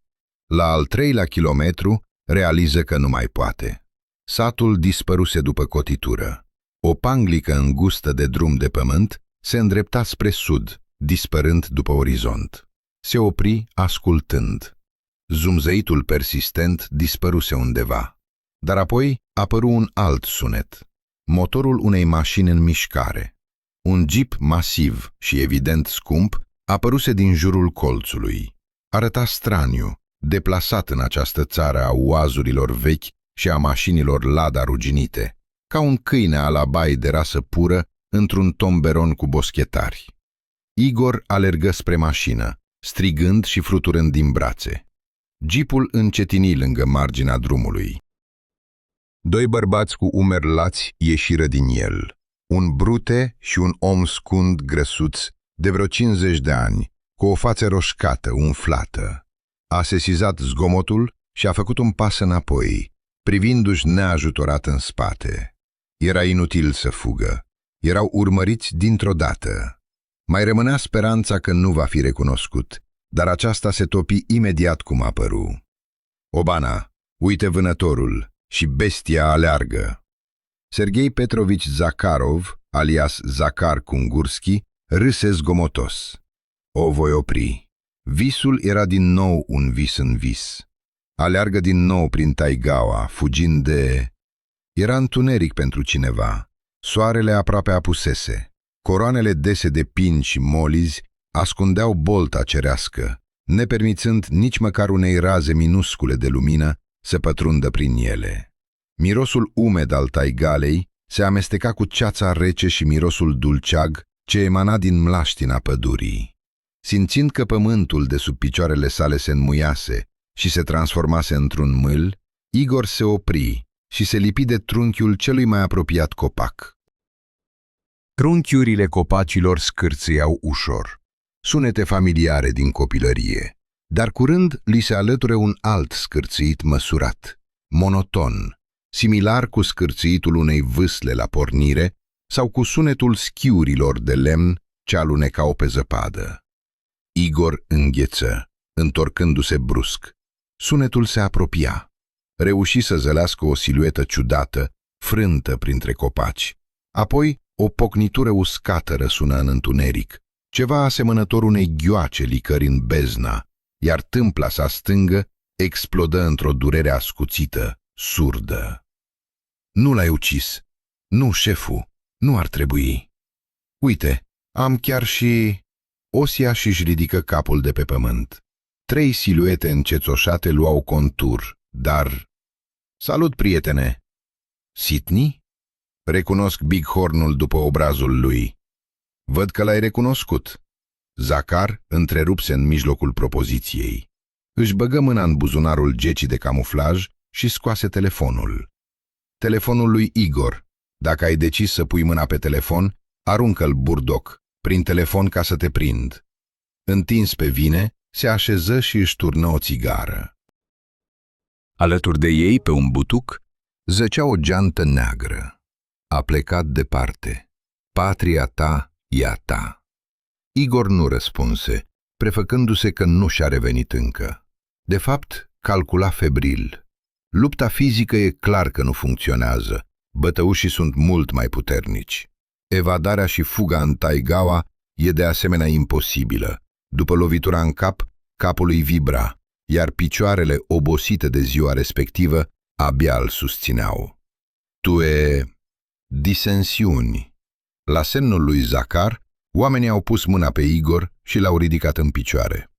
La al 3-lea kilometru realiză că nu mai poate. Satul dispăruse după cotitură. O panglică îngustă de drum de pământ se îndrepta spre sud, dispărând după orizont. Se opri ascultând. Zumzăitul persistent dispăruse undeva. Dar apoi apăru un alt sunet. Motorul unei mașini în mișcare. Un jeep masiv și evident scump apăruse din jurul colțului. Arăta straniu, deplasat în această țară a uazurilor vechi și a mașinilor Lada ruginite, ca un câine alabai de rasă pură într-un tomberon cu boschetari. Igor alergă spre mașină, strigând și fluturând din brațe. Jeepul încetini lângă marginea drumului. Doi bărbați cu umeri lați ieșiră din el. Un brute și un om scund grăsuț de vreo 50 de ani, cu o față roșcată, umflată. A sesizat zgomotul și a făcut un pas înapoi, privindu-și neajutorat în spate. Era inutil să fugă. Erau urmăriți dintr-o dată. Mai rămânea speranța că nu va fi recunoscut, dar aceasta se topi imediat cum apăru. Obana, uite vânătorul, și bestia aleargă. Serghei Petrovici Zakharov, alias Zakhar Kungurski, râse zgomotos. O voi opri. Visul era din nou un vis în vis. Aleargă din nou prin taigaua, fugind de... Era întuneric pentru cineva. Soarele aproape apusese. Coroanele dese de pini și molizi ascundeau bolta cerească, nepermițând nici măcar unei raze minuscule de lumină să pătrundă prin ele. Mirosul umed al taigalei se amesteca cu ceața rece și mirosul dulceag ce emana din mlaștina pădurii. Simțind că pământul de sub picioarele sale se înmuiase și se transformase într-un mâl, Igor se opri și se lipi de trunchiul celui mai apropiat copac. Trunchiurile copacilor scârțâiau ușor, sunete familiare din copilărie, dar curând li se alăture un alt scârțâit măsurat, monoton, similar cu scârțâitul unei vâsle la pornire sau cu sunetul schiurilor de lemn ce alunecau pe zăpadă. Igor îngheță, întorcându-se brusc. Sunetul se apropia. Reuși să zălească o siluetă ciudată, frântă printre copaci. Apoi, o pocnitură uscată răsună în întuneric, ceva asemănător unei ghioace licări în bezna, iar tâmpla sa stângă explodă într-o durere ascuțită, surdă. Nu l-ai ucis. Nu, șefu, nu ar trebui. Uite, am chiar și... Osia și-și ridică capul de pe pământ. 3 siluete încețoșate luau contur, dar... Salut, prietene! Sydney? Recunosc Bighornul după obrazul lui. Văd că l-ai recunoscut. Zakhar întrerupse în mijlocul propoziției. Își băgă mâna în buzunarul gecii de camuflaj și scoase telefonul. Telefonul lui Igor. Dacă ai decis să pui mâna pe telefon, aruncă-l burdoc, prin telefon ca să te prind. Întins pe vine, se așeză și își turnă o țigară. Alături de ei, pe un butuc, zăcea o geantă neagră. A plecat departe. Patria ta e a ta. Igor nu răspunse, prefăcându-se că nu și-a revenit încă. De fapt, calcula febril. Lupta fizică e clar că nu funcționează. Bătăușii sunt mult mai puternici. Evadarea și fuga în taigaua e de asemenea imposibilă. După lovitura în cap, capul îi vibra, iar picioarele obosite de ziua respectivă abia îl susțineau. Disensiuni, La semnul lui Zacar, oamenii au pus mâna pe Igor și l-au ridicat în picioare.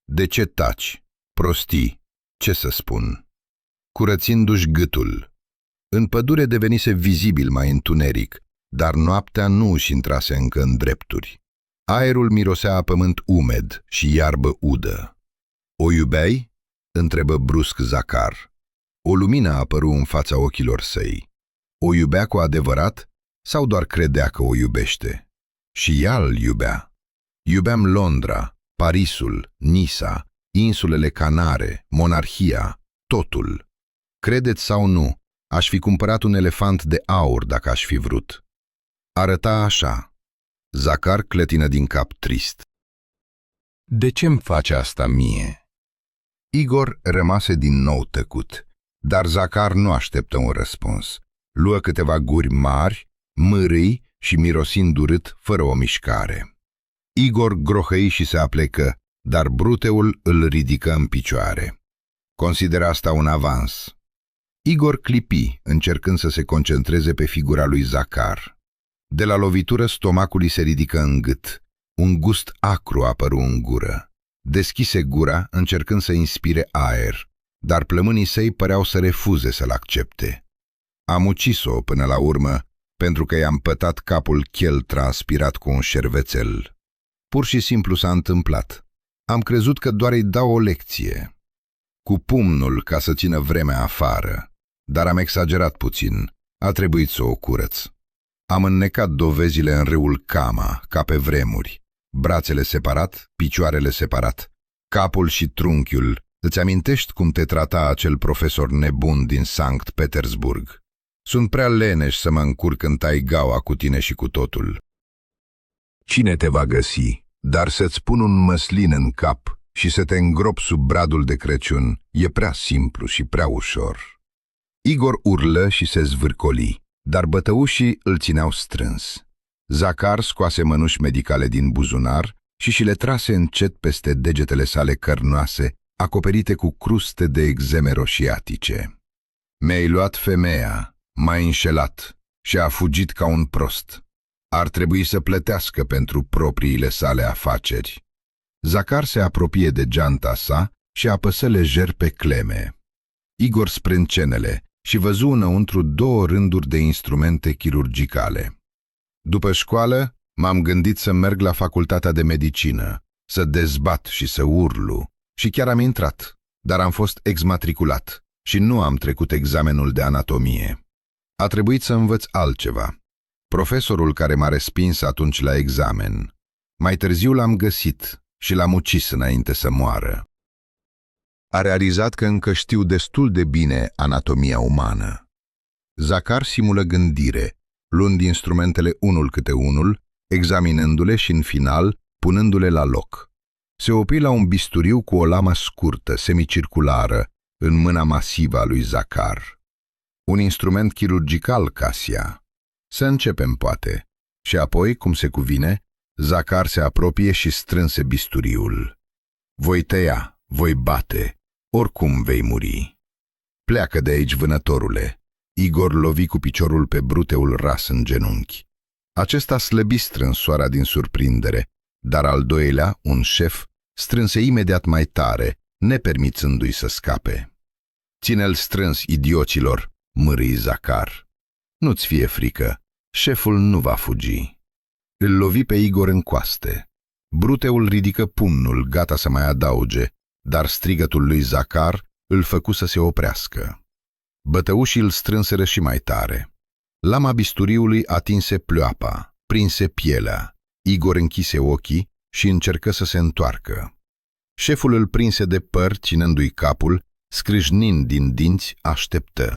De ce taci? Prostii, ce să spun? Curățindu-și gâtul. În pădure devenise vizibil mai întuneric, dar noaptea nu își intrase încă în drepturi. Aerul mirosea a pământ umed și iarbă udă. O iubeai? Întrebă brusc Zacar. O lumină apăru în fața ochilor săi. O iubea cu adevărat sau doar credea că o iubește? Și ea îl iubea. Iubeam Londra, Parisul, Nisa, insulele Canare, monarhia, totul. Credeți sau nu, aș fi cumpărat un elefant de aur dacă aș fi vrut. Arăta așa. Zacar clătină din cap trist. De ce-mi face asta mie? Igor rămase din nou tăcut, dar Zacar nu așteptă un răspuns. Luă câteva guri mari, mârâi și mirosind urât, fără o mișcare. Igor grohăi și se aplecă, dar Bruteul îl ridică în picioare. Considera asta un avans. Igor clipi, încercând să se concentreze pe figura lui Zacar. De la lovitură, stomacul îi se ridică în gât. Un gust acru apăru în gură. Deschise gura, încercând să inspire aer, dar plămânii săi păreau să refuze să-l accepte. Am ucis-o până la urmă, pentru că i-am pătat capul chel transpirat cu un șervețel. Pur și simplu s-a întâmplat. Am crezut că doar îi dau o lecție. Cu pumnul ca să țină vremea afară, dar am exagerat puțin. A trebuit să o curăț. Am înnecat dovezile în râul Kama, ca pe vremuri. Brațele separat, picioarele separat, capul și trunchiul. Îți amintești cum te trata acel profesor nebun din Sankt Petersburg? Sunt prea leneș să mă încurc în taigaua cu tine și cu totul. Cine te va găsi? Dar să-ți pun un măslin în cap și să te îngrop sub bradul de Crăciun e prea simplu și prea ușor. Igor urlă și se zvârcoli, dar bătăușii îl țineau strâns. Zacar scoase mănuși medicale din buzunar și le trase încet peste degetele sale cărnoase, acoperite cu cruste de exeme roșiatice. Mi-ai luat femeia, m-ai înșelat și a fugit ca un prost. Ar trebui să plătească pentru propriile sale afaceri. Zacar se apropie de geanta sa și apăsă lejer pe cleme. Igor sprâncenele și văzu înăuntru 2 rânduri de instrumente chirurgicale. După școală, m-am gândit să merg la facultatea de medicină, să dezbat și să urlu, și chiar am intrat, dar am fost exmatriculat și nu am trecut examenul de anatomie. A trebuit să învăț altceva. Profesorul care m-a respins atunci la examen. Mai târziu l-am găsit și l-am ucis înainte să moară. A realizat că încă știu destul de bine anatomia umană. Zacar simulă gândire, luând instrumentele unul câte unul, examinându-le și, în final, punându-le la loc. Se opri la un bisturiu cu o lamă scurtă, semicirculară, în mâna masivă a lui Zacar. Un instrument chirurgical, Casia. Să începem, poate. Și apoi, cum se cuvine, Zacar se apropie și strânse bisturiul. Voi tăia, voi bate, oricum vei muri. Pleacă de aici, vânătorule. Igor lovi cu piciorul pe Bruteul ras în genunchi. Acesta slăbi strânsoarea din surprindere, dar al doilea, un șef, strânse imediat mai tare, nepermițându-i să scape. Ține-l strâns, idioților, mârâi Zacar. Nu-ți fie frică, șeful nu va fugi. Îl lovi pe Igor în coaste. Bruteul ridică pumnul, gata să mai adauge, dar strigătul lui Zacar îl făcu să se oprească. Bătăușii îl strânseră și mai tare. Lama bisturiului atinse pleoapa, prinse pielea. Igor închise ochii și încercă să se întoarcă. Șeful îl prinse de păr, ținându-i capul, scrâșnind din dinți, așteptă.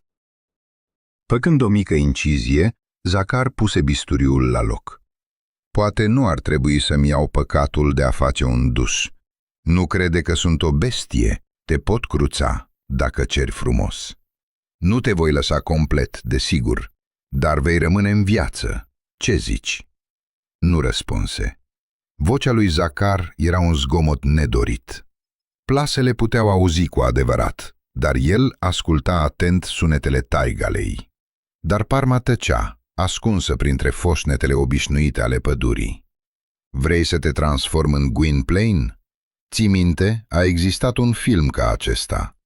Făcând o mică incizie, Zacar puse bisturiul la loc. Poate nu ar trebui să-mi iau păcatul de a face un duș. Nu crede că sunt o bestie, te pot cruța, dacă ceri frumos. Nu te voi lăsa complet, desigur, dar vei rămâne în viață. Ce zici? Nu răspunse. Vocea lui Zacar era un zgomot nedorit. Plasele puteau auzi cu adevărat, dar el asculta atent sunetele taigalei. Dar Parma tăcea, ascunsă printre foșnetele obișnuite ale pădurii. Vrei să te transformi în Gwynplaine? Ții minte, a existat un film ca acesta.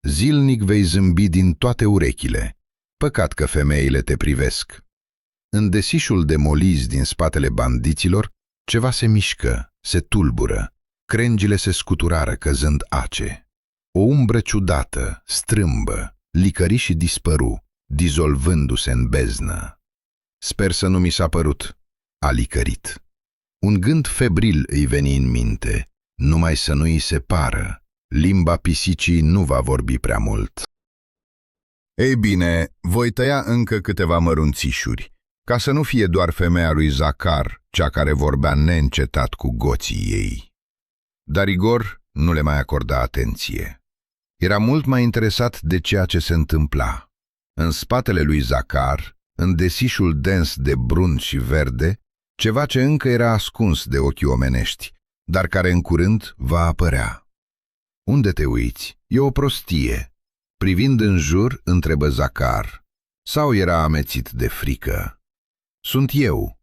Zilnic vei zâmbi din toate urechile. Păcat că femeile te privesc. În desișul de molizi din spatele bandiților, ceva se mișcă, se tulbură, crengile se scuturară căzând ace. O umbră ciudată, strâmbă, licări și dispăru, dizolvându-se în beznă. Sper să nu mi s-a părut. A licărit. Un gând febril îi veni în minte, numai să nu îi se pară. Limba pisicii nu va vorbi prea mult. Ei bine, voi tăia încă câteva mărunțișuri, ca să nu fie doar femeia lui Zacar, cea care vorbea neîncetat cu goții ei. Dar Igor nu le mai acorda atenție. Era mult mai interesat de ceea ce se întâmpla. În spatele lui Zacar, în desișul dens de brun și verde, ceva ce încă era ascuns de ochii omenești, dar care în curând va apărea. Unde te uiți? E o prostie. Privind în jur, întrebă Zacar. Sau era amețit de frică? Sunt eu.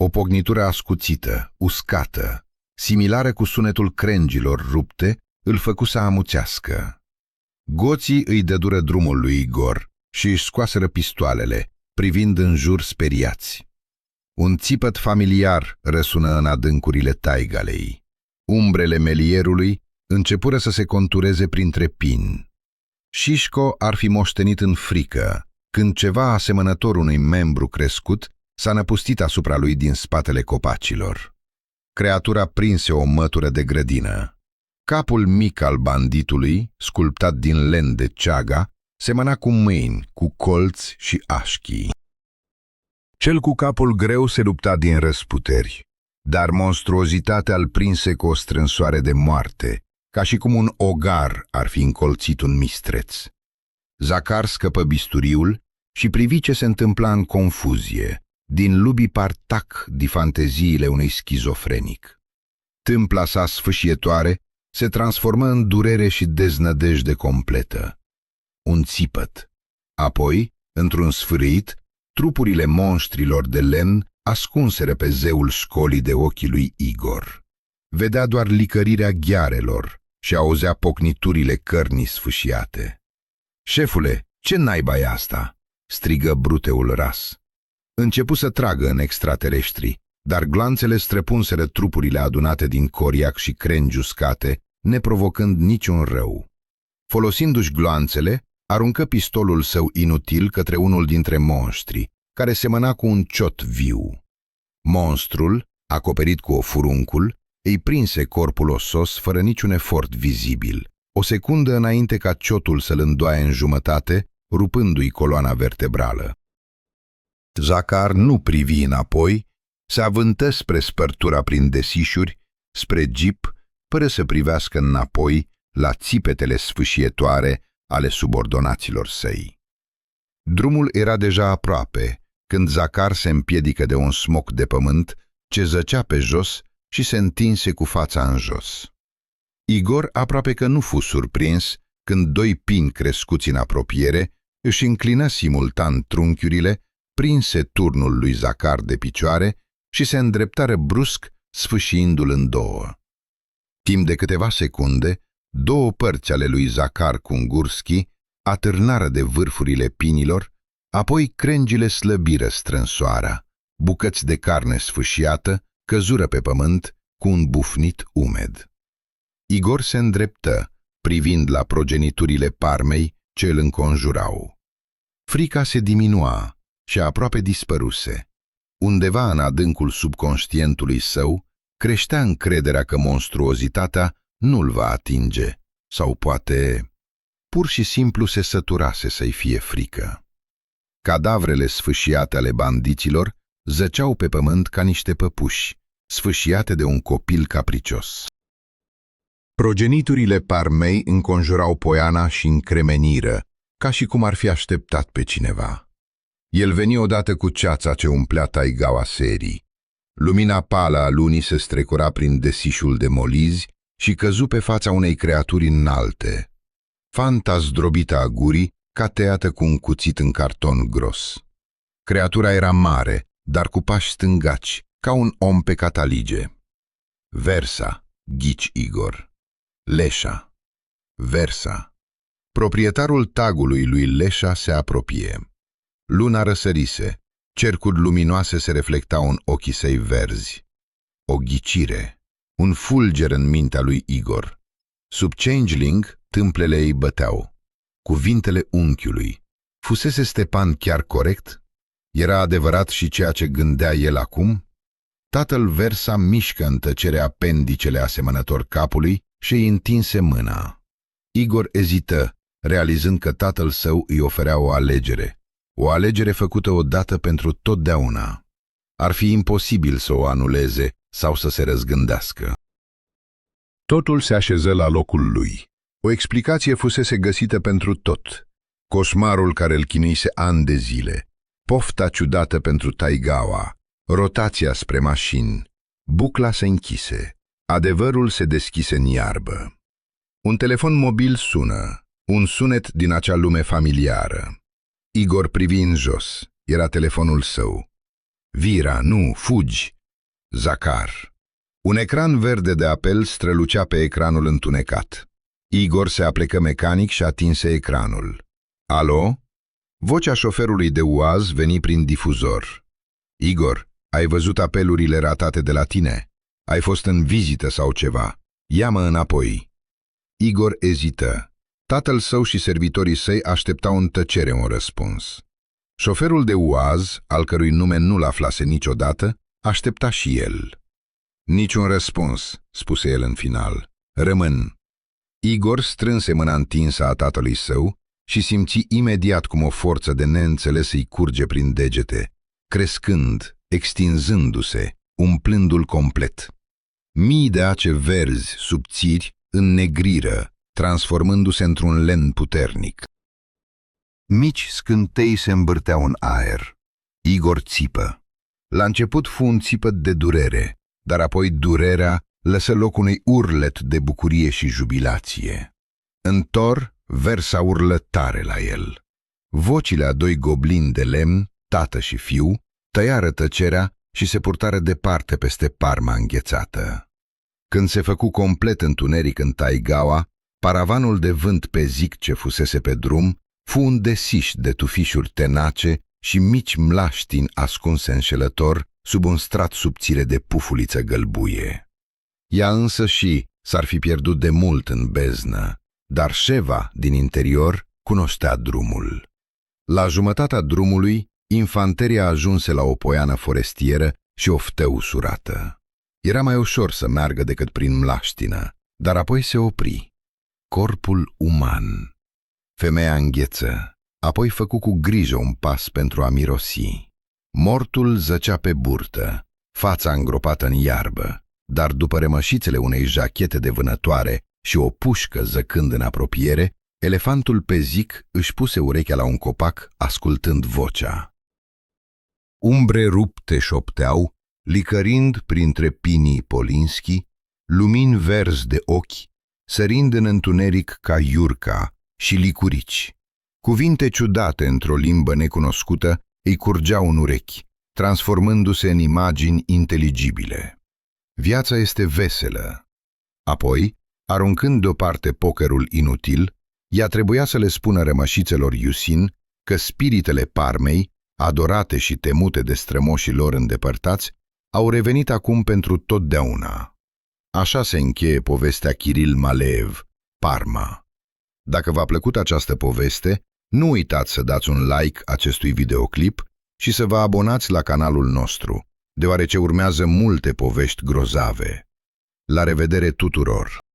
O pocnitură ascuțită, uscată, similară cu sunetul crengilor rupte, îl făcu să amuțească. Goții îi dădură drumul lui Igor și își scoaseră pistoalele, privind în jur speriați. Un țipăt familiar răsună în adâncurile taigalei. Umbrele melierului începură să se contureze printre pini. Șișco ar fi moștenit în frică, când ceva asemănător unui membru crescut s-a năpustit asupra lui din spatele copacilor. Creatura prinse o mătură de grădină. Capul mic al banditului, sculptat din len de ceaga, semăna cu mâini, cu colți și așchii. Cel cu capul greu se lupta din răsputeri, dar monstruozitatea îl prinse cu o strânsoare de moarte, ca și cum un ogar ar fi încolțit un mistreț. Zacar scăpă bisturiul și privi ce se întâmpla în confuzie, din lubii partac di fanteziile unui schizofrenic. Tâmpla sa sfâșietoare se transformă în durere și deznădejde completă. Un țipăt. Apoi, într-un sfârâit, trupurile monștrilor de lemn ascunseră pe zeul școlii de ochii lui Igor. Vedea doar licărirea ghearelor și auzea pocniturile cărnii sfâșiate. "Șefule, ce naiba e asta?" strigă bruteul ras. Începu să tragă în extraterestri, dar gloanțele străpunseră trupurile adunate din coriac și crengi uscate, neprovocând niciun rău. Folosindu-și gloanțele, aruncă pistolul său inutil către unul dintre monștri, care semăna cu un ciot viu. Monstrul, acoperit cu o furuncul, îi prinse corpul osos fără niciun efort vizibil, o secundă înainte ca ciotul să-l îndoaie în jumătate, rupându-i coloana vertebrală. Zacar nu privi înapoi, se avântă spre spărtura prin desișuri, spre jeep, fără să privească înapoi la țipetele sfâșietoare ale subordonaților săi. Drumul era deja aproape, când Zacar se împiedică de un smoc de pământ ce zăcea pe jos și se întinse cu fața în jos. Igor aproape că nu fu surprins când doi pini crescuți în apropiere își înclină simultan trunchiurile, prinse turnul lui Zacar de picioare și se îndreptară brusc, sfâșiindu-l în două. Timp de câteva secunde, două părți ale lui Zacar Kungurski atârnară de vârfurile pinilor, apoi crengile slăbiră strânsoarea, bucăți de carne sfâșiată căzură pe pământ cu un bufnit umed. Igor se îndreptă, privind la progeniturile Parmei ce îl înconjurau. Frica se diminua și aproape dispăruse. Undeva în adâncul subconștientului său creștea încrederea că monstruozitatea nu-l va atinge, sau poate pur și simplu se săturase să-i fie frică. Cadavrele sfâșiate ale bandiților zăceau pe pământ ca niște păpuși, sfâșiate de un copil capricios. Progeniturile Parmei înconjurau Poiana și încremeniră, ca și cum ar fi așteptat pe cineva. El veni odată cu ceața ce umplea taigaua serii. Lumina pală a lunii se strecura prin desișul de molizi și căzu pe fața unei creaturi înalte. Fanta zdrobită a gurii, ca tăiată cu un cuțit în carton gros. Creatura era mare, dar cu pași stângaci, ca un om pe catalige. Versa, ghici Igor. Leșa. Versa. Proprietarul tagului lui Leșa se apropie. Luna răsărise, cercuri luminoase se reflectau în ochii săi verzi. O ghicire, un fulger în mintea lui Igor. Sub changeling, tâmplele ei băteau. Cuvintele unchiului. Fusese Stepan chiar corect? Era adevărat și ceea ce gândea el acum? Tatăl Versa mișcă în tăcere apendicele asemănător capului și îi întinse mâna. Igor ezită, realizând că tatăl său îi oferea o alegere făcută odată pentru totdeauna. Ar fi imposibil să o anuleze sau să se răzgândească. Totul se așeză la locul lui. O explicație fusese găsită pentru tot. Coșmarul care îl chinuise ani de zile, pofta ciudată pentru Taigawa, rotația spre mașini, bucla se închise, adevărul se deschise în iarbă. Un telefon mobil sună, un sunet din acea lume familiară. Igor privi în jos, era telefonul său. Vira, nu, fugi! Zacar. Un ecran verde de apel strălucea pe ecranul întunecat. Igor se aplecă mecanic și atinse ecranul. Alo? Vocea șoferului de UAZ veni prin difuzor. Igor, ai văzut apelurile ratate de la tine? Ai fost în vizită sau ceva? Ia-mă înapoi. Igor ezită. Tatăl său și servitorii săi așteptau în tăcere un răspuns. Șoferul de UAZ, al cărui nume nu-l aflase niciodată, aștepta și el. Niciun răspuns, spuse el în final. Rămân. Igor strânse mâna întinsă a tatălui său și simți imediat cum o forță de neînțeles îi curge prin degete, crescând, extinzându-se, umplându-l complet. Mii de ace verzi, subțiri, înnegriră, transformându-se într-un len puternic. Mici scântei se îmbârteau în aer. Igor țipă. La început fu un țipăt de durere, dar apoi durerea lăsă loc unui urlet de bucurie și jubilație. În tor, Versa urlă tare la el. Vocile a doi goblini de lemn, tată și fiu, tăiară tăcerea și se purtară departe peste Parma înghețată. Când se făcu complet întuneric în Taigawa, paravanul de vânt pe zic ce fusese pe drum fu un desiș de tufișuri tenace și mici mlaștini ascunse înșelător sub un strat subțire de pufuliță gălbuie. Ea însă și s-ar fi pierdut de mult în beznă, dar Șeva, din interior, cunoștea drumul. La jumătatea drumului, infanteria ajunse la o poiană forestieră și oftă usurată. Era mai ușor să meargă decât prin mlaștină, dar apoi se opri. Corpul uman. Femeia îngheță, apoi făcu cu grijă un pas pentru a mirosi. Mortul zăcea pe burtă, fața îngropată în iarbă, dar după rămășițele unei jachete de vânătoare și o pușcă zăcând în apropiere, elefantul pe zic își puse urechea la un copac, ascultând vocea. Umbre rupte șopteau, licărind printre pinii Polinski, lumini verzi de ochi, sărind în întuneric ca iurca și licurici. Cuvinte ciudate într-o limbă necunoscută îi curgeau în urechi, transformându-se în imagini inteligibile. Viața este veselă. Apoi, aruncând deoparte pokerul inutil, ea trebuia să le spună rămășițelor Iusin că spiritele Parmei, adorate și temute de strămoșii lor îndepărtați, au revenit acum pentru totdeauna. Așa se încheie povestea Kiril Maleev, Parma. Dacă v-a plăcut această poveste, nu uitați să dați un like acestui videoclip și să vă abonați la canalul nostru, deoarece urmează multe povești grozave. La revedere tuturor!